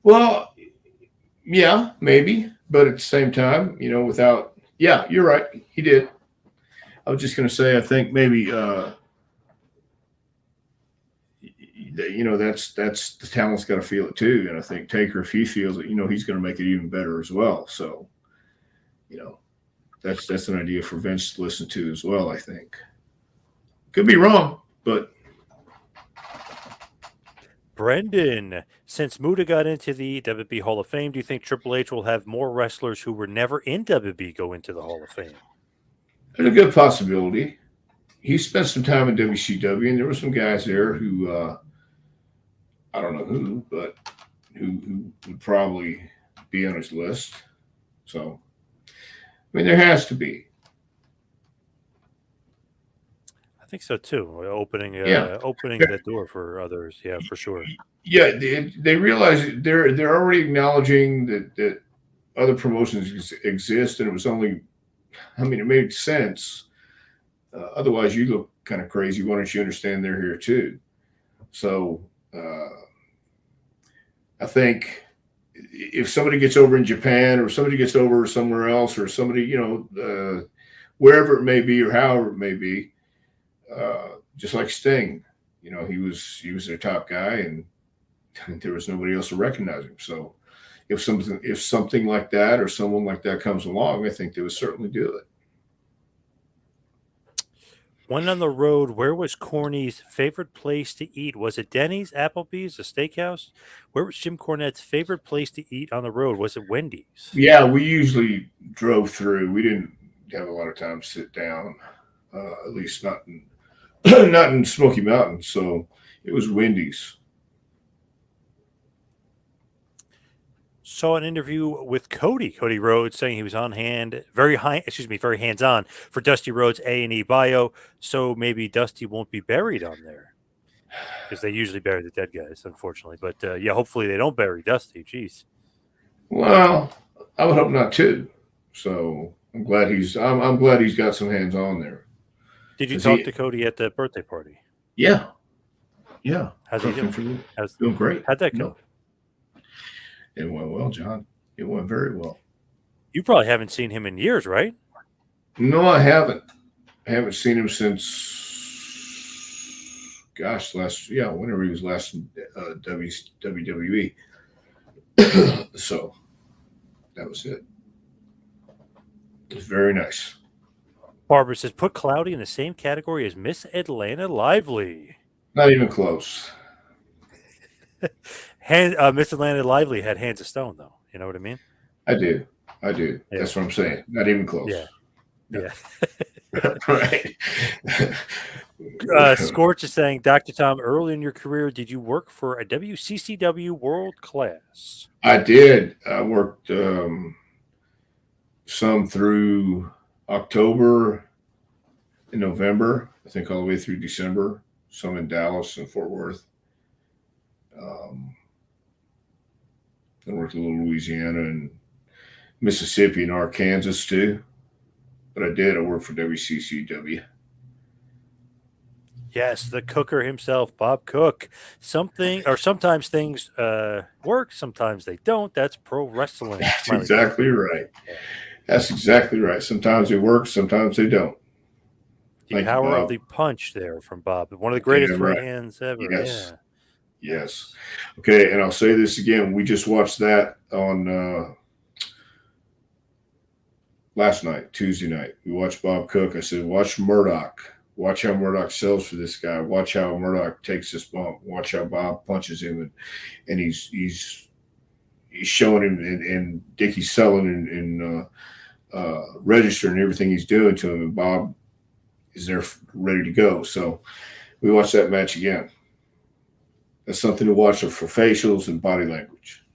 Speaker 2: well, yeah, maybe, but at the same time, without, yeah, you're right, he did. I was just going to say, I think maybe that's the talent's got to feel it too, and I think Taker, if he feels it, he's going to make it even better as well. So, that's an idea for Vince to listen to as well. I think could be wrong, but
Speaker 1: Brendan, since Muda got into the WWE Hall of Fame, do you think Triple H will have more wrestlers who were never in WWE go into the Hall of Fame?
Speaker 2: there's a good possibility. He spent some time in WCW, and there were some guys there who I don't know who, but who would probably be on his list. So, I mean, there has to be.
Speaker 1: I think so too.
Speaker 2: Yeah,
Speaker 1: Opening that door for others. Yeah, for sure.
Speaker 2: yeah. They realize they're already acknowledging that other promotions exist, and it was only, I mean, it made sense. Otherwise, you look kind of crazy. Why don't you understand they're here too? So, I think if somebody gets over in Japan, or somebody gets over somewhere else, or somebody, wherever it may be or however it may be, just like Sting, he was their top guy, and there was nobody else to recognize him. So if something like that or someone like that comes along, I think they would certainly do it.
Speaker 1: When on the road, where was Corny's favorite place to eat? Was it Denny's, Applebee's, a steakhouse? Where was Jim Cornette's favorite place to eat on the road? Was it Wendy's?
Speaker 2: Yeah, we usually drove through. We didn't have a lot of time to sit down, at least not in not in Smoky Mountain. So it was Wendy's.
Speaker 1: Saw an interview with Cody Rhodes, saying he was on hand, very hands on for Dusty Rhodes A&E bio. So maybe Dusty won't be buried on there because they usually bury the dead guys, unfortunately. But yeah, hopefully they don't bury Dusty. Jeez.
Speaker 2: Well, I would hope not too. So I'm glad he's got some hands on there.
Speaker 1: Did you
Speaker 2: Cause
Speaker 1: talk to Cody at the birthday party?
Speaker 2: yeah, yeah,
Speaker 1: How's he doing?
Speaker 2: doing great.
Speaker 1: How'd that go?
Speaker 2: No, it went well, John. It went very well.
Speaker 1: You probably haven't seen him in years, right?
Speaker 2: No, I haven't. I haven't seen him since, gosh, whenever he was last in WWE. So that was it. It was very nice.
Speaker 1: Barbara says, put Cloudy in the same category as Miss Atlanta Lively.
Speaker 2: Not even close.
Speaker 1: Miss Atlanta Lively had Hands of Stone, though. You know what I mean?
Speaker 2: I do. I do.
Speaker 1: Yeah,
Speaker 2: That's what I'm saying. Not even close.
Speaker 1: yeah,
Speaker 2: No.
Speaker 1: yeah.
Speaker 2: Right.
Speaker 1: Scorch is saying, Dr. Tom, early in your career, did you work for a WCCW World Class?
Speaker 2: I did. I worked some through October and November, I think all the way through December, some in Dallas and Fort Worth. Um, I worked a little Louisiana and Mississippi and Arkansas too. But I did. I worked for WCCW.
Speaker 1: Yes, the cooker himself, Bob Cook. Sometimes things work, sometimes they don't. That's pro wrestling.
Speaker 2: That's
Speaker 1: Smiley face.
Speaker 2: exactly right.
Speaker 1: Yeah.
Speaker 2: That's exactly right. Sometimes they work, sometimes they don't.
Speaker 1: The
Speaker 2: Thank you,
Speaker 1: power of
Speaker 2: Bob.
Speaker 1: the punch there from Bob. One of the greatest
Speaker 2: Damn
Speaker 1: right
Speaker 2: right.
Speaker 1: hands ever.
Speaker 2: Yes.
Speaker 1: Yeah.
Speaker 2: Yes.
Speaker 1: Nice.
Speaker 2: Okay. And I'll say this again. We just watched that on last night, Tuesday night. We watched Bob Cook. I said, watch Murdoch. Watch how Murdoch sells for this guy. Watch how Murdoch takes this bump. Watch how Bob punches him, and he's showing him, and Dickie's selling and registering everything he's doing to him, and Bob is there ready to go. So we watched that match again. That's something to watch for facials and body language.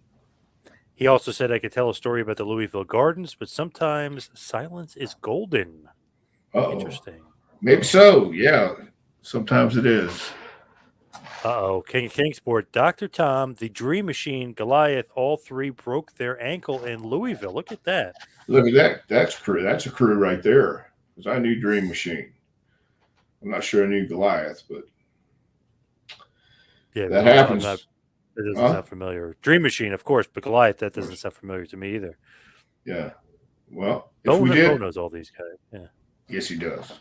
Speaker 1: He also said I could tell a story about the Louisville Gardens, but sometimes silence is golden.
Speaker 2: Uh-oh.
Speaker 1: Interesting.
Speaker 2: Maybe so. Yeah. Sometimes it is.
Speaker 1: King of Kingsport, Dr. Tom, the Dream Machine, Goliath, all three broke their ankle in Louisville. Look at that.
Speaker 2: Look at that. That's crew. That's a crew right there. Because I knew Dream Machine. I'm not sure I knew Goliath, but
Speaker 1: Yeah,
Speaker 2: that happens.
Speaker 1: That doesn't sound familiar. Dream Machine, of course, but Goliath, that doesn't sound familiar to me either.
Speaker 2: Yeah. Well, if
Speaker 1: Bo
Speaker 2: we did,
Speaker 1: knows all these guys. Yeah.
Speaker 2: yes, he does.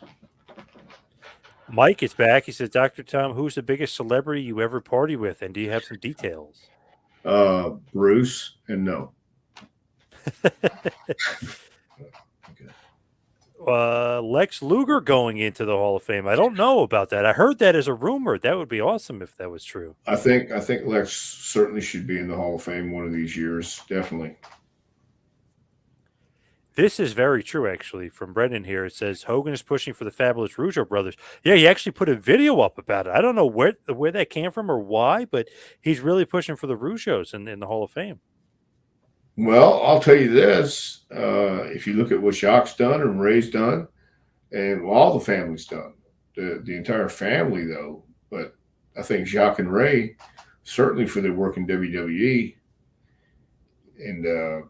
Speaker 1: Mike is back. He says, Dr. Tom, who's the biggest celebrity you ever party with? And do you have some details?
Speaker 2: Bruce and no.
Speaker 1: Lex Luger going into the Hall of Fame. I don't know about that. I heard that as a rumor. That would be awesome if that was true.
Speaker 2: I think Lex certainly should be in the Hall of Fame one of these years. Definitely.
Speaker 1: This is very true, actually, from Brendan here. It says Hogan is pushing for the Fabulous Rougeau brothers. Yeah, he actually put a video up about it. I don't know where that came from or why, but he's really pushing for the Rougeaus in the Hall of Fame.
Speaker 2: Well, I'll tell you this. If you look at what Jacques done and Ray's done, and all the family's done, the entire family, though, but I think Jacques and Ray, certainly for their work in WWE, and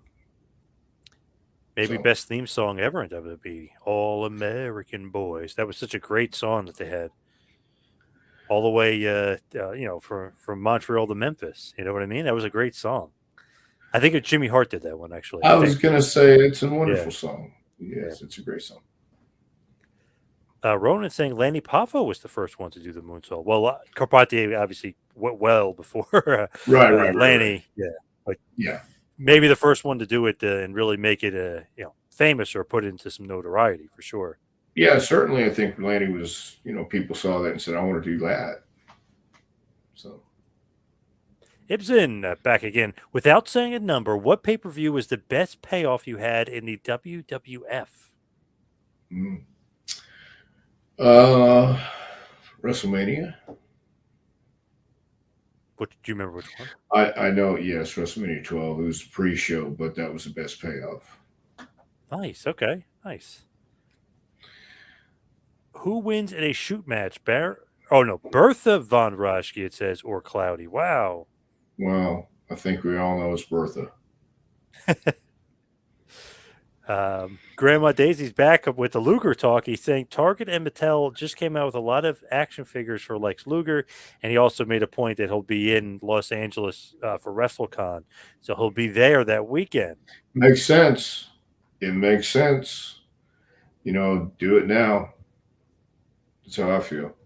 Speaker 1: maybe best theme song ever in WWE, All American Boys. That was such a great song that they had. All the way, from Montreal to Memphis. You know what I mean? That was a great song. I think Jimmy Hart did that one, actually.
Speaker 2: I was going to say it's a wonderful song. Yes, it's a great song.
Speaker 1: Ronan saying Lanny Poffo was the first one to do the moonsault. Well, Carpati obviously went well before
Speaker 2: right,
Speaker 1: Lanny.
Speaker 2: Right.
Speaker 1: Yeah, but
Speaker 2: yeah,
Speaker 1: maybe the first one to do it and really make it famous or put it into some notoriety for sure.
Speaker 2: Yeah, certainly. I think Lanny was, people saw that and said, "I want to do that." So.
Speaker 1: Ibsen back again. Without saying a number, what pay-per-view was the best payoff you had in the WWF?
Speaker 2: WrestleMania.
Speaker 1: What do you remember? Which one?
Speaker 2: I know. Yes, WrestleMania 12. It was a pre-show, but that was the best payoff.
Speaker 1: Nice. Okay. Nice. Who wins in a shoot match? Bertha Von Raschke, it says, or Cloudy. Wow.
Speaker 2: Well, I think we all know it's Bertha.
Speaker 1: Grandma Daisy's back up with the Luger talk. He's saying Target and Mattel just came out with a lot of action figures for Lex Luger, and he also made a point that he'll be in Los Angeles for WrestleCon, so he'll be there that weekend.
Speaker 2: Makes sense. It makes sense. Do it now. That's how I feel.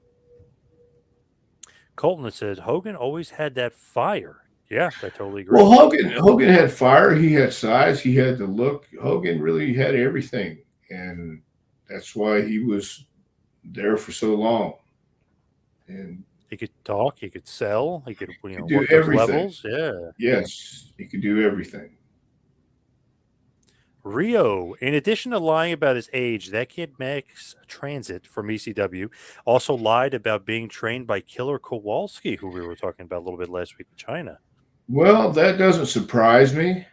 Speaker 1: Colton says Hogan always had that fire. Yeah, I totally agree.
Speaker 2: Well, Hogan had fire. He had size. He had the look. Hogan really had everything, and that's why he was there for so long. And
Speaker 1: He could talk. He could sell. He could,
Speaker 2: He could do
Speaker 1: work those
Speaker 2: everything.
Speaker 1: levels. Yeah.
Speaker 2: Yes, he could do everything.
Speaker 1: Rio, in addition to lying about his age, that kid Max Transit from ECW also lied about being trained by Killer Kowalski, who we were talking about a little bit last week with China.
Speaker 2: Well, that doesn't surprise me.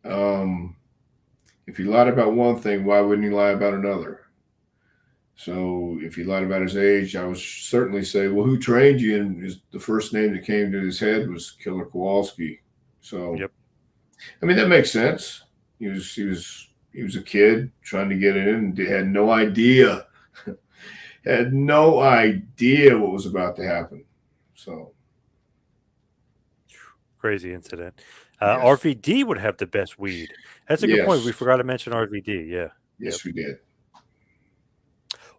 Speaker 2: Um, if he lied about one thing, why wouldn't he lie about another? So if he lied about his age, I would certainly say, well, who trained you? And the first name that came to his head was Killer Kowalski. So
Speaker 1: Yep.
Speaker 2: I mean that makes sense. He was a kid trying to get in and had no idea had no idea what was about to happen. So
Speaker 1: Crazy incident.
Speaker 2: yes,
Speaker 1: RVD would have the best weed. That's a good point. We
Speaker 2: yes,
Speaker 1: forgot to mention RVD. Yeah. Yep.
Speaker 2: yes, we did.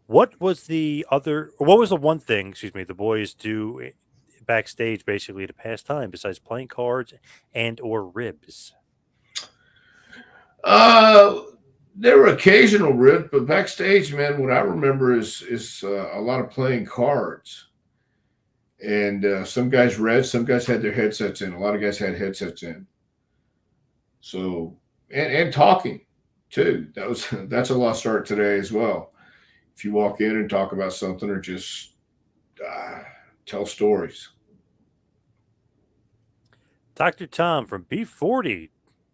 Speaker 1: What was the other? What was the one thing? Excuse me. The boys do backstage basically to pass time besides playing cards and or ribs.
Speaker 2: Uh, there were occasional ribs, but backstage, man, what I remember is a lot of playing cards. And some guys read, some guys had their headsets in. A lot of guys had headsets in. So and talking too. That's a lost art today as well. If you walk in and talk about something or just uh, tell stories.
Speaker 1: Dr. Tom from B40.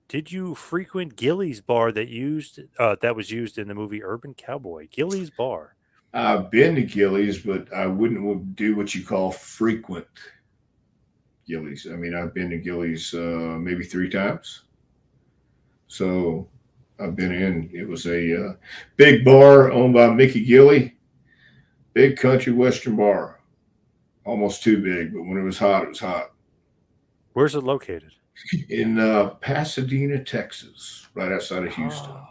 Speaker 1: Did you frequent Gilly's bar that was used in the movie Urban Cowboy? Gilly's bar.
Speaker 2: I've been to Gillies, but I wouldn't do what you call frequent Gillies. I mean, I've been to Gillies maybe 3 times. So I've been in. It was a big bar owned by Mickey Gilly, big country western bar, almost too big. But when it was hot, it was hot.
Speaker 1: Where's it located?
Speaker 2: In Pasadena, Texas, right outside of Houston.
Speaker 1: Oh,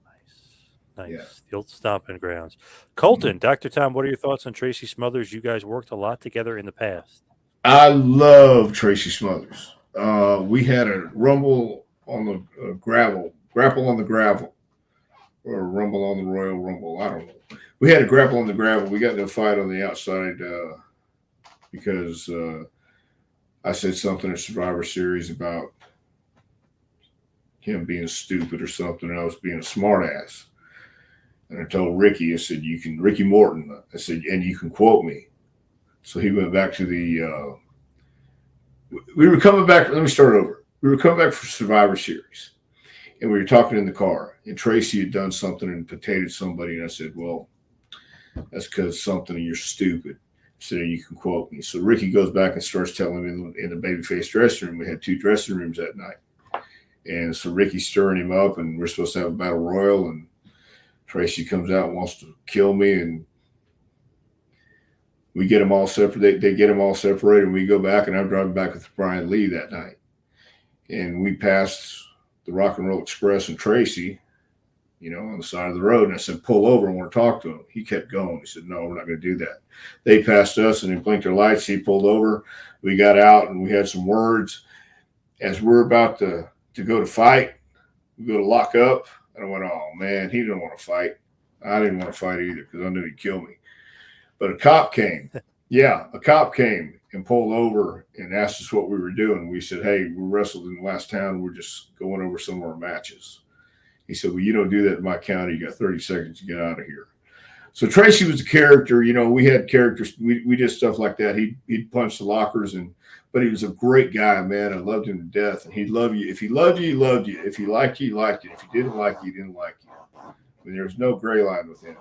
Speaker 1: nice.
Speaker 2: Yeah.
Speaker 1: Nice. The old stomping grounds.
Speaker 2: Mhm.
Speaker 1: Colton, Dr. Tom, what are your thoughts on Tracy Smothers? You guys worked a lot together in the past.
Speaker 2: I love Tracy Smothers. We had a rumble on the grapple on the gravel, or a rumble on the Royal Rumble. I don't know. We had a grapple on the gravel. We got in a fight on the outside because I said something at Survivor Series about him being stupid or something, and I was being a smartass. And I told Ricky, I said, you can, Ricky Morton, I said, and you can quote me. So he went back to we were coming back, let me start over. We were coming back for Survivor Series, and we were talking in the car, and Tracy had done something and potatoed somebody, and I said, well, that's because something, and you're stupid. So you can quote me. So Ricky goes back and starts telling me in the babyface dressing room. We had 2 dressing rooms that night. And so Ricky's stirring him up, and we're supposed to have a battle royal, and Tracy comes out and wants to kill me, and we get them all separate. They get them all separated, and we go back, and I'm driving back with Brian Lee that night. And we passed the Rock and Roll Express and Tracy, on the side of the road. And I said, pull over, I want to talk to him. He kept going. He said, no, we're not going to do that. They passed us, and they blinked their lights. He pulled over. We got out, and we had some words. As we're about to go to fight, we go to lock up. And I went, oh, man, he didn't want to fight. I didn't want to fight either because I knew he'd kill me. But a cop came. Yeah, a cop came and pulled over and asked us what we were doing. We said, hey, we wrestled in the last town. We're just going over some of our matches. He said, well, you don't do that in my county. You got 30 seconds to get out of here. So Tracy was a character. We had characters. We did stuff like that. He'd punch the lockers, but he was a great guy, man. I loved him to death. And he'd love you. If he loved you, he loved you. If he liked you, he liked you. If he didn't like you, he didn't like you. I mean, there was no gray line with him.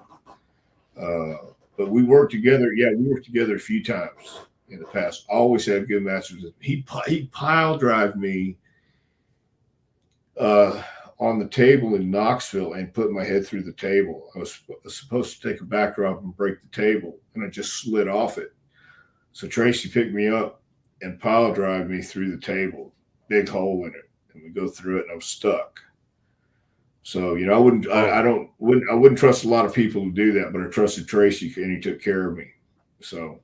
Speaker 2: But we worked together. Yeah, we worked together a few times in the past. Always had good matches. He pile drive me on the table in Knoxville and put my head through the table. I was supposed to take a backdrop and break the table, and I just slid off it. So Tracy picked me up and pile drive me through the table, big hole in it, and we go through it, and I was stuck. So I wouldn't trust a lot of people to do that, but I trusted Tracy, and he took care of me. So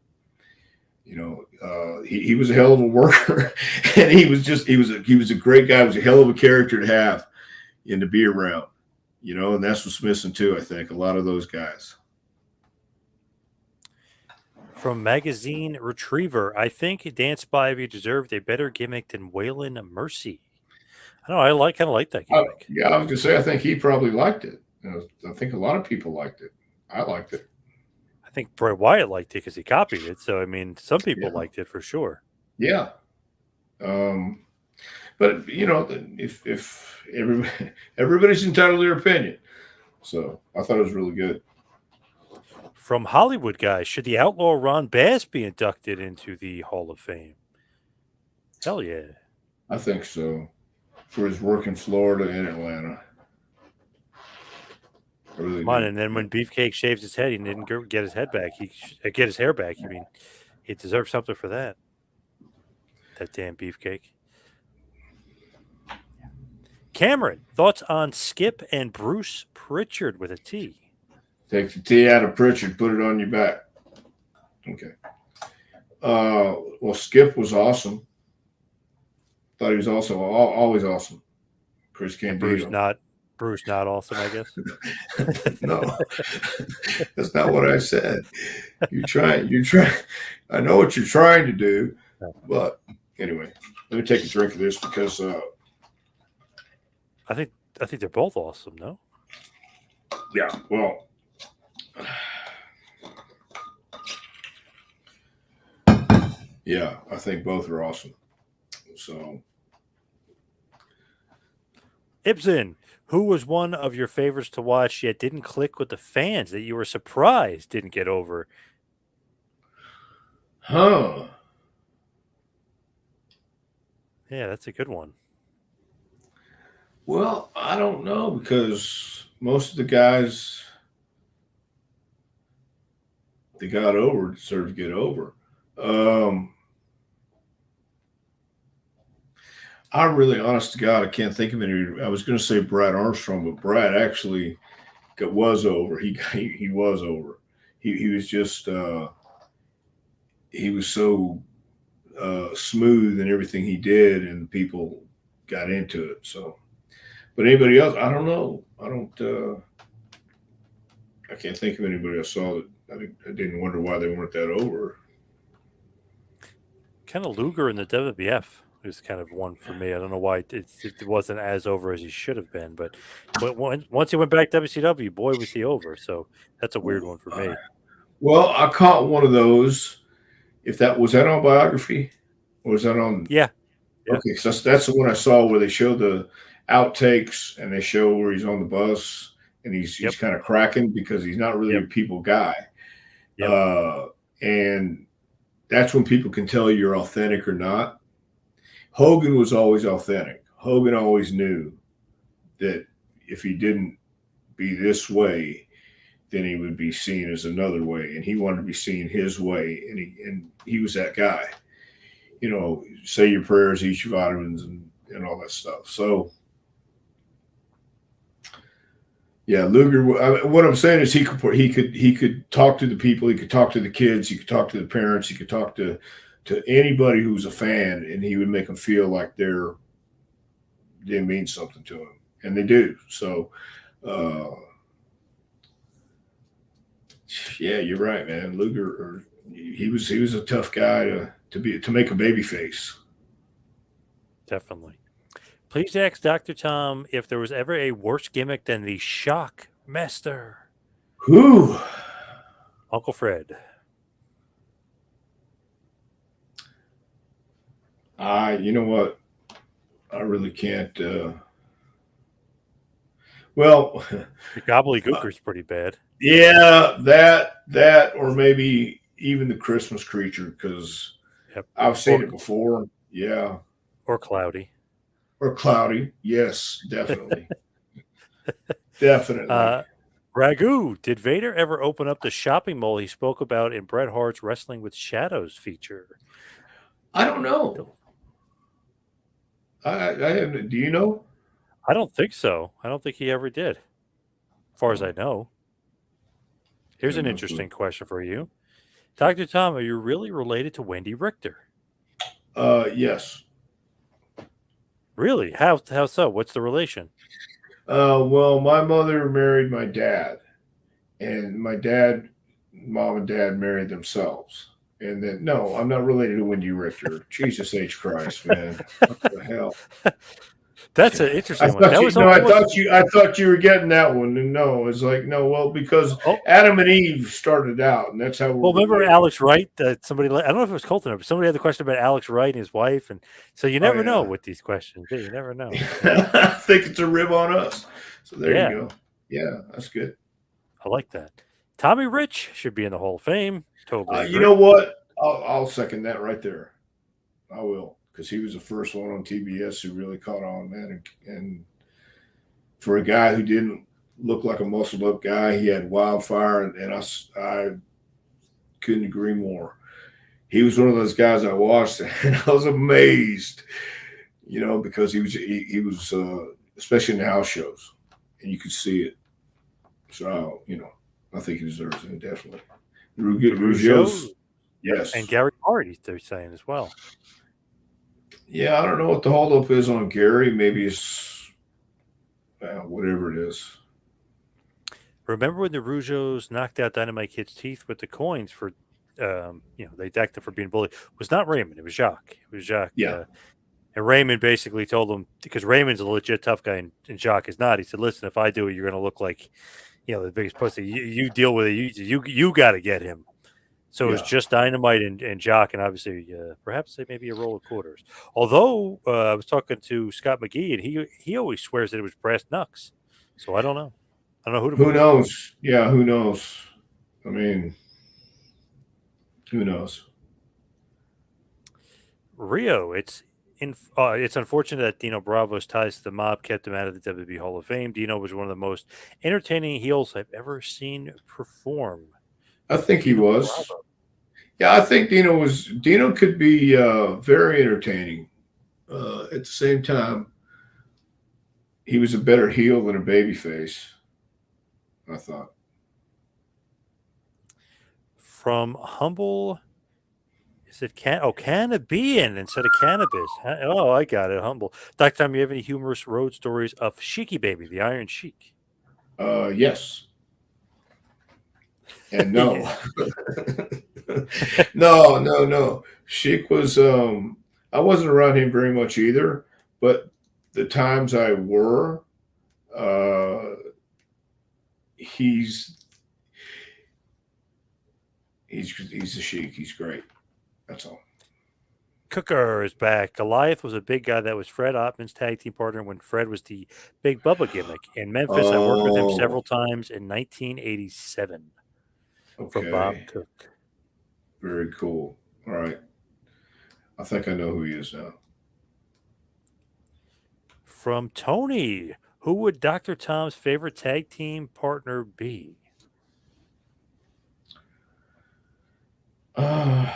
Speaker 2: he was a hell of a worker, and he was a great guy. He was a hell of a character to have and to be around, and that's what's missing too. I think a lot of those guys.
Speaker 1: From Magazine Retriever, I think Dance Spivey deserved a better gimmick than Waylon Mercy. I don't know. Kind of like that gimmick.
Speaker 2: Yeah, I was gonna say I think he probably liked it. I think a lot of people liked it. I liked it.
Speaker 1: I think Bray Wyatt liked it because he copied it. So I mean, some people
Speaker 2: Yeah,
Speaker 1: liked it for sure.
Speaker 2: yeah. Um, but if everybody's entitled to their opinion, so I thought it was really good.
Speaker 1: From Hollywood guys, should the outlaw Ron Bass be inducted into the Hall of Fame? Hell yeah.
Speaker 2: I think so for his work in Florida and Atlanta. I really
Speaker 1: Come on,
Speaker 2: do.
Speaker 1: and then when Beefcake shaves his head, he didn't get his head back. Get his hair back. You mean he deserves something for that? That damn Beefcake. Cameron, thoughts on Skip and Bruce Prichard with a T?
Speaker 2: Take the T out of Pritchard, put it on your back. Okay. Well, Skip was awesome. Thought he was also always awesome. Chris
Speaker 1: And
Speaker 2: Candido.
Speaker 1: Bruce not awesome, I guess.
Speaker 2: No, that's not what I said. You're trying. I know what you're trying to do, but anyway, let me take a drink of this because
Speaker 1: I think they're both awesome. No,
Speaker 2: yeah. Well, yeah, I think both are awesome. So
Speaker 1: Ibsen, who was one of your favorites to watch yet didn't click with the fans that you were surprised didn't get over?
Speaker 2: huh.
Speaker 1: Yeah, that's a good one.
Speaker 2: Well, I don't know because most of the guys that got over deserve to get over. Um, I'm really honest to God, I can't think of any. I was going to say Brad Armstrong, but Brad actually was over. He was over. He was just he was so smooth in everything he did, and people got into it. So, but anybody else, I don't know. I don't. I can't think of anybody I saw that I didn't wonder why they weren't that over.
Speaker 1: Kind of Luger in the WWF was kind of one for me. I don't know why it wasn't as over as he should have been, but once he went back to WCW, boy was he over. So that's a weird one for
Speaker 2: Uh,
Speaker 1: me.
Speaker 2: well, I caught one of those. If that was that on biography, or was that on?
Speaker 1: Yeah, yeah,
Speaker 2: Okay, so that's the one I saw where they show the outtakes and they show where he's on the bus and he's
Speaker 1: yep,
Speaker 2: kind of cracking because he's not really
Speaker 1: yep,
Speaker 2: a people guy.
Speaker 1: yep.
Speaker 2: And that's when people can tell you're authentic or not. Hogan was always authentic. Hogan always knew that if he didn't be this way, then he would be seen as another way, and he wanted to be seen his way, and he was that guy. Say your prayers, eat your vitamins, and all that stuff. So, yeah, Luger. What I'm saying is he could talk to the people, he could talk to the kids, he could talk to the parents, he could talk to anybody who's a fan, and he would make them feel like they mean something to him, and they do. So, uh, yeah, you're right, man. Luger, he was a tough guy to make a baby face.
Speaker 1: Definitely. Please ask Dr. Tom if there was ever a worse gimmick than the Shock Master.
Speaker 2: Whew.
Speaker 1: Uncle Fred.
Speaker 2: You know what? I really can't. Well,
Speaker 1: The Gobbledygooker's pretty bad.
Speaker 2: yeah, that, or maybe even the Christmas creature because
Speaker 1: Yep.
Speaker 2: I've seen
Speaker 1: Or
Speaker 2: it before. Yeah,
Speaker 1: or Cloudy.
Speaker 2: or cloudy. Yes, definitely, definitely.
Speaker 1: Uh, Ragu, did Vader ever open up the shopping mall he spoke about in Bret Hart's Wrestling with Shadows feature?
Speaker 2: I don't know. I have. Do you know?
Speaker 1: I don't think so. I don't think he ever did, as far as I
Speaker 2: Oh,
Speaker 1: know.
Speaker 2: I
Speaker 1: Here's
Speaker 2: have
Speaker 1: an
Speaker 2: no clue.
Speaker 1: interesting question for you. Dr. Tom, are you really related to Wendy Richter?
Speaker 2: Yes.
Speaker 1: Really? How so? What's the relation?
Speaker 2: Well, my mother married my dad, and my dad mom and dad married themselves. And then, no, I'm not related to Wendy Richter. Jesus H. Christ, man. What the hell?
Speaker 1: That's an
Speaker 2: I
Speaker 1: interesting one.
Speaker 2: thought
Speaker 1: That
Speaker 2: you
Speaker 1: was
Speaker 2: no,
Speaker 1: almost.
Speaker 2: I thought you were getting that one. And no, it's like, no, well, because
Speaker 1: Oh,
Speaker 2: Adam and Eve started out, and that's how
Speaker 1: well,
Speaker 2: we're
Speaker 1: remember
Speaker 2: related.
Speaker 1: Alex Wright? That somebody, I don't know if it was Colton, but somebody had the question about Alex Wright and his wife, and so you
Speaker 2: Oh
Speaker 1: never know
Speaker 2: yeah.
Speaker 1: with these questions. You never know. Yeah,
Speaker 2: I think it's a rib on us. So there you
Speaker 1: yeah,
Speaker 2: go. Yeah, that's good.
Speaker 1: I like that. Tommy Rich should be in the Hall of Fame. Totally
Speaker 2: You
Speaker 1: agree.
Speaker 2: know what? I'll second that right there. I will, because he was the first one on TBS who really caught on, man. And for a guy who didn't look like a muscled up guy, he had wildfire, and I couldn't agree more. He was one of those guys I watched, and I was amazed, because he was especially in the house shows, and you could see it. So I think he deserves it definitely.
Speaker 1: The Rougeau,
Speaker 2: Rougeau's,
Speaker 1: yep, and
Speaker 2: yes.
Speaker 1: Gary Hart, they're saying as well.
Speaker 2: Yeah, I don't know what the holdup is on Gary. Maybe it's whatever it is.
Speaker 1: Remember when the Rougeaus knocked out Dynamite Kid's teeth with the coins for, they decked him for being bullied? It was not Raymond. It was Jacques. It was Jacques.
Speaker 2: Yeah,
Speaker 1: And Raymond basically told him, because Raymond's a legit tough guy and Jacques is not. He said, "Listen, if I do it, you're going to look like, the biggest pussy. You deal with it. You got to get him." So it was
Speaker 2: yeah.
Speaker 1: just Dynamite and Jock, and obviously perhaps they may be a roll of quarters. Although I was talking to Scott McGee, and he always swears that it was brass knucks. So I don't know. I don't know who to
Speaker 2: Who
Speaker 1: believe.
Speaker 2: knows? Yeah, who knows? I mean, who knows?
Speaker 1: Rio, it's unfortunate that Dino Bravo's ties to the mob kept him out of the WWE Hall of Fame. Dino was one of the most entertaining heels I've ever seen perform.
Speaker 2: I think he
Speaker 1: Dino
Speaker 2: was.
Speaker 1: Bravo.
Speaker 2: Yeah, I think Dino could be very entertaining. At the same time, he was a better heel than a babyface. I thought.
Speaker 1: From humble, is it Cannabian instead of cannabis? Oh, I got it. Humble. Dr. Tom, you have any humorous road stories of Sheiky Baby, the Iron Sheik?
Speaker 2: Yes and no.
Speaker 1: Yeah.
Speaker 2: No. Sheik was. I wasn't around him very much either, but the times I were, uh, he's he's a Sheik. He's great. That's all.
Speaker 1: Cooker is back. Goliath was a big guy that was Fred Ottman's tag team partner when Fred was the Big Bubba gimmick. In Memphis, I worked with him
Speaker 2: Oh,
Speaker 1: several times in 1987 for Bob
Speaker 2: okay.
Speaker 1: Cook.
Speaker 2: Very cool. All right. I think I know who he is now.
Speaker 1: From Tony, who would Dr. Tom's favorite tag team partner be?
Speaker 2: Uh,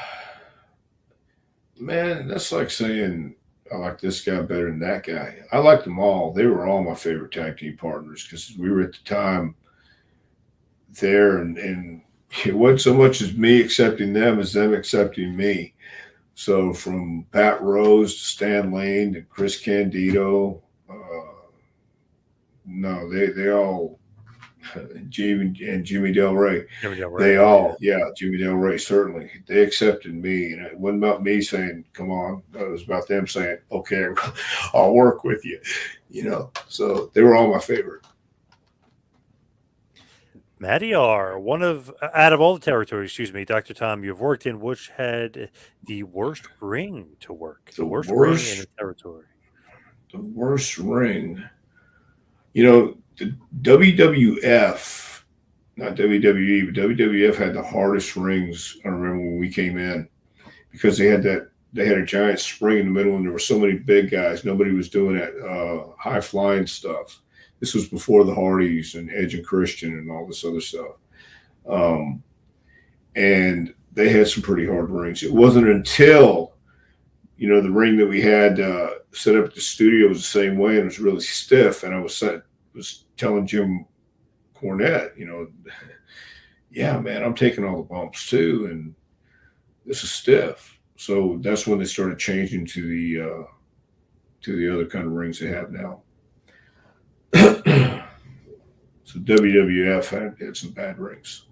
Speaker 2: Man, that's like saying I like this guy better than that guy. I liked them all. They were all my favorite tag team partners because we were at the time there, and it wasn't so much as me accepting them as them accepting me. So from Pat Rose to Stan Lane to Chris Candido, no, they all Jimmy Del Rey.
Speaker 1: Jimmy Del
Speaker 2: They
Speaker 1: Rey, yeah.
Speaker 2: all, yeah, Jimmy Del Rey, certainly. They accepted me. And it wasn't about me saying, come on. It was about them saying, okay, I'll work with you. So they were all my favorite.
Speaker 1: Matty R, out of all the territories, excuse me, Dr. Tom, you've worked in, which had the worst ring to work? The
Speaker 2: The
Speaker 1: worst ring in the
Speaker 2: worst,
Speaker 1: territory.
Speaker 2: the worst ring. The WWF, not WWE, but WWF had the hardest rings. I remember when we came in because they had a giant spring in the middle and there were so many big guys. Nobody was doing that high flying stuff. This was before the Hardys and Edge and Christian and all this other stuff. Um, and they had some pretty hard rings. It wasn't until the ring that we had set up at the studio was the same way and it was really stiff. And I was telling Jim Cornette, yeah, man, I'm taking all the bumps too, and this is stiff. So that's when they started changing to the other kind of rings they have now. So WWF had some bad rings.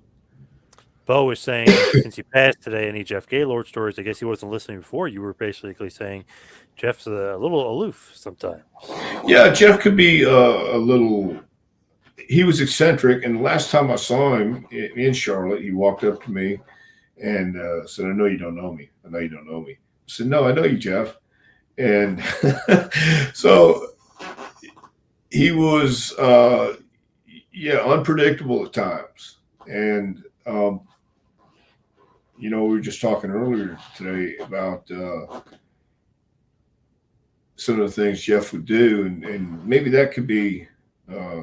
Speaker 1: Bo is saying, since he passed today, any Jeff Gaylord stories? I guess he wasn't listening before. You were basically saying Jeff's a little aloof sometimes.
Speaker 2: Yeah, Jeff could be a little. He was eccentric, and the last time I saw him in Charlotte, he walked up to me and said, "I know you don't know me. I know you don't know me." I said, "No, I know you, Jeff." And so he was, yeah, unpredictable at times. And we were just talking earlier today about some of the things Jeff would do, and maybe that could be uh,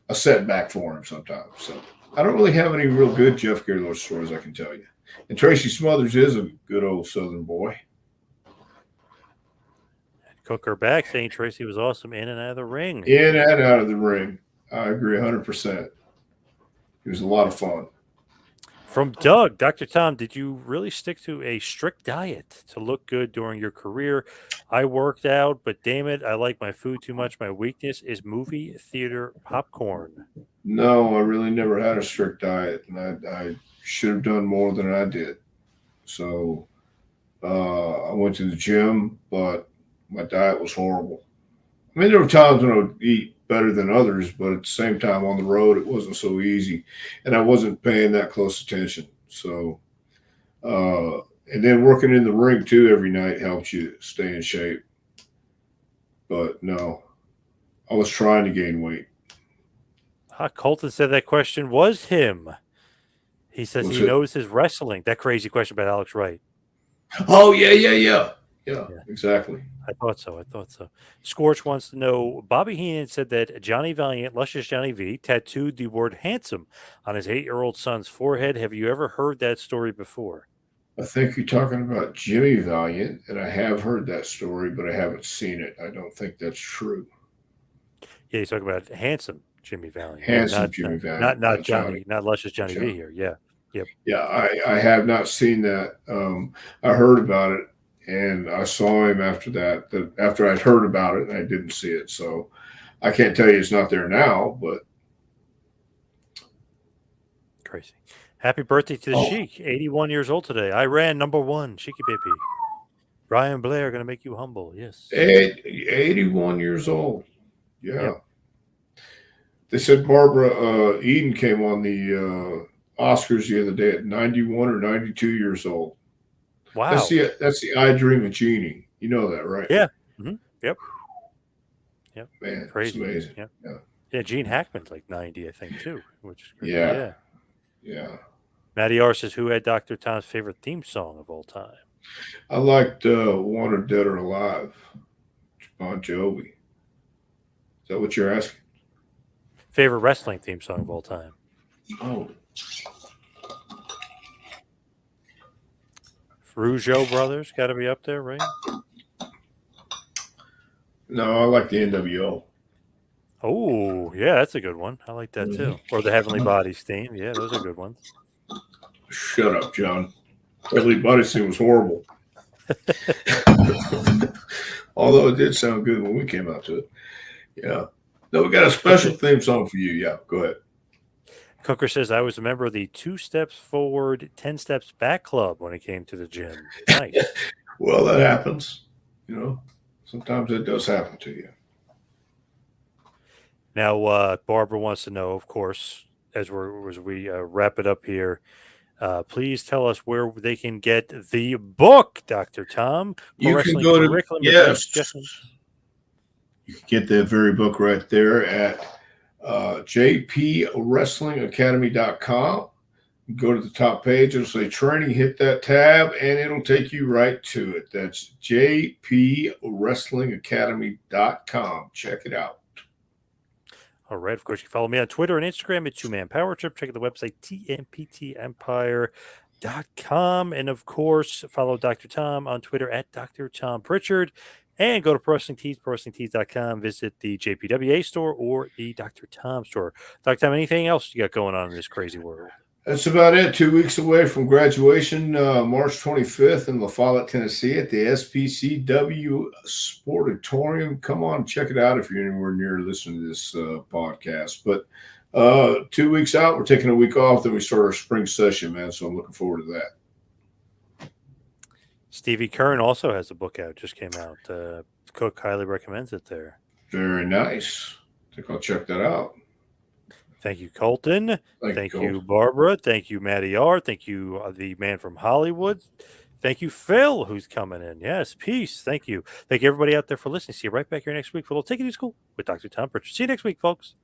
Speaker 2: a setback for him sometimes. So I don't really have any real good Jeff Gaylord stories I can tell you. And Tracy Smothers is a good old Southern boy.
Speaker 1: Cooker back saying Tracy was awesome in and out of the ring.
Speaker 2: In and out of the ring. I agree 100%. He was a lot of fun.
Speaker 1: From Doug, Dr. Tom, did you really stick to a strict diet to look good during your career? I worked out, but damn it, I like my food too much. My weakness is movie theater popcorn.
Speaker 2: No, I really never had a strict diet, and I should have done more than I did. So I went to the gym, but my diet was horrible. I mean, there were times when I would eat better than others, but at the same time on the road, it wasn't so easy, and I wasn't paying that close attention. So, and then working in the ring too every night helps you stay in shape. But no, I was trying to gain weight.
Speaker 1: Colton said that question was him. He says
Speaker 2: Was
Speaker 1: he
Speaker 2: it?
Speaker 1: knows his wrestling. That crazy question about Alex Wright.
Speaker 2: Oh yeah,
Speaker 1: Yeah,
Speaker 2: exactly.
Speaker 1: I thought so. Scorch wants to know, Bobby Heenan said that Johnny Valiant, luscious Johnny V, tattooed the word handsome on his 8-year-old son's forehead. Have you ever heard that story before?
Speaker 2: I think you're talking about Jimmy Valiant, and I have heard that story, but I haven't seen it. I don't think that's true.
Speaker 1: Yeah, he's talking about handsome Jimmy Valiant. Yeah,
Speaker 2: Handsome Jimmy Valiant,
Speaker 1: not
Speaker 2: Johnny.
Speaker 1: Johnny, not luscious Johnny V
Speaker 2: John.
Speaker 1: here. Yeah. Yep.
Speaker 2: Yeah, I have not seen that. I heard about it, and I saw him after that. After I'd heard about it, and I didn't see it, so I can't tell you it's not there now. But
Speaker 1: Crazy. Happy birthday to the Sheik, 81 years old today. I ran #1, Sheiky baby. Brian Blair going to make you humble. Yes.
Speaker 2: 81 years old. Yeah.
Speaker 1: Yep.
Speaker 2: They said Barbara Eden came on the Oscars the other day at 91 or 92 years old.
Speaker 1: Wow.
Speaker 2: That's the I Dream of Jeannie. You know that, right?
Speaker 1: Yeah. Mm-hmm. Yep.
Speaker 2: Man,
Speaker 1: crazy.
Speaker 2: It's amazing.
Speaker 1: Yep. Yeah, Gene Hackman's like 90, I think, too, which is crazy.
Speaker 2: Yeah.
Speaker 1: Matty R says, who had Dr. Tom's favorite theme song of all time?
Speaker 2: I liked Wanted Dead or Alive, Bon Jovi. Is that what you're asking?
Speaker 1: Favorite wrestling theme song of all time?
Speaker 2: Oh.
Speaker 1: Rougeau Brothers got to be up there, right?
Speaker 2: No, I like the NWO.
Speaker 1: Oh, yeah, that's a good one. I like that too. Or the Heavenly Bodies theme. Yeah, those are good ones.
Speaker 2: Shut up, John. Heavenly Bodies theme was horrible. Although it did sound good when we came out to it. Yeah. No, we got a special theme song for you. Yeah, go ahead.
Speaker 1: Cooker says, I was a member of the 2 steps forward, 10 steps back club when it came to the gym. Nice.
Speaker 2: Well, that happens. Sometimes it does happen to you.
Speaker 1: Now, Barbara wants to know, of course, as we wrap it up here, please tell us where they can get the book, Dr. Tom.
Speaker 2: You can go to, yes.
Speaker 1: Suggestions.
Speaker 2: You can get that very book right there at jpwrestlingacademy.com. Go to the top page. It'll say training. Hit that tab, and it'll take you right to it. That's jpwrestlingacademy.com. Check it out.
Speaker 1: All right. Of course, you can follow me on Twitter and Instagram at 2Man Power Trip. Check out the website, tmptempire.com. And, of course, follow Dr. Tom on Twitter at Dr. Tom Prichard. And go to Pro Wrestling Tees, ProWrestlingTees.com. Visit the JPWA store or the Dr. Tom store. Dr. Tom, anything else you got going on in this crazy world?
Speaker 2: That's about it. 2 weeks away from graduation, March 25th in La Follette, Tennessee at the SPCW Sportatorium. Come on, check it out if you're anywhere near listening to this podcast. But 2 weeks out, we're taking a week off. Then we start our spring session, man. So I'm looking forward to that.
Speaker 1: Stevie Kern also has a book out. Just came out. Cook highly recommends it there.
Speaker 2: Very nice. I think I'll check that out.
Speaker 1: Thank you, Colton. Thank you,
Speaker 2: Colton.
Speaker 1: Barbara. Thank you, Matty R. Thank you, the man from Hollywood. Thank you, Phil, who's coming in. Yes, peace. Thank you. Thank you, everybody out there for listening. See you right back here next week for a little Take It to School with Dr. Tom Prichard. See you next week, folks.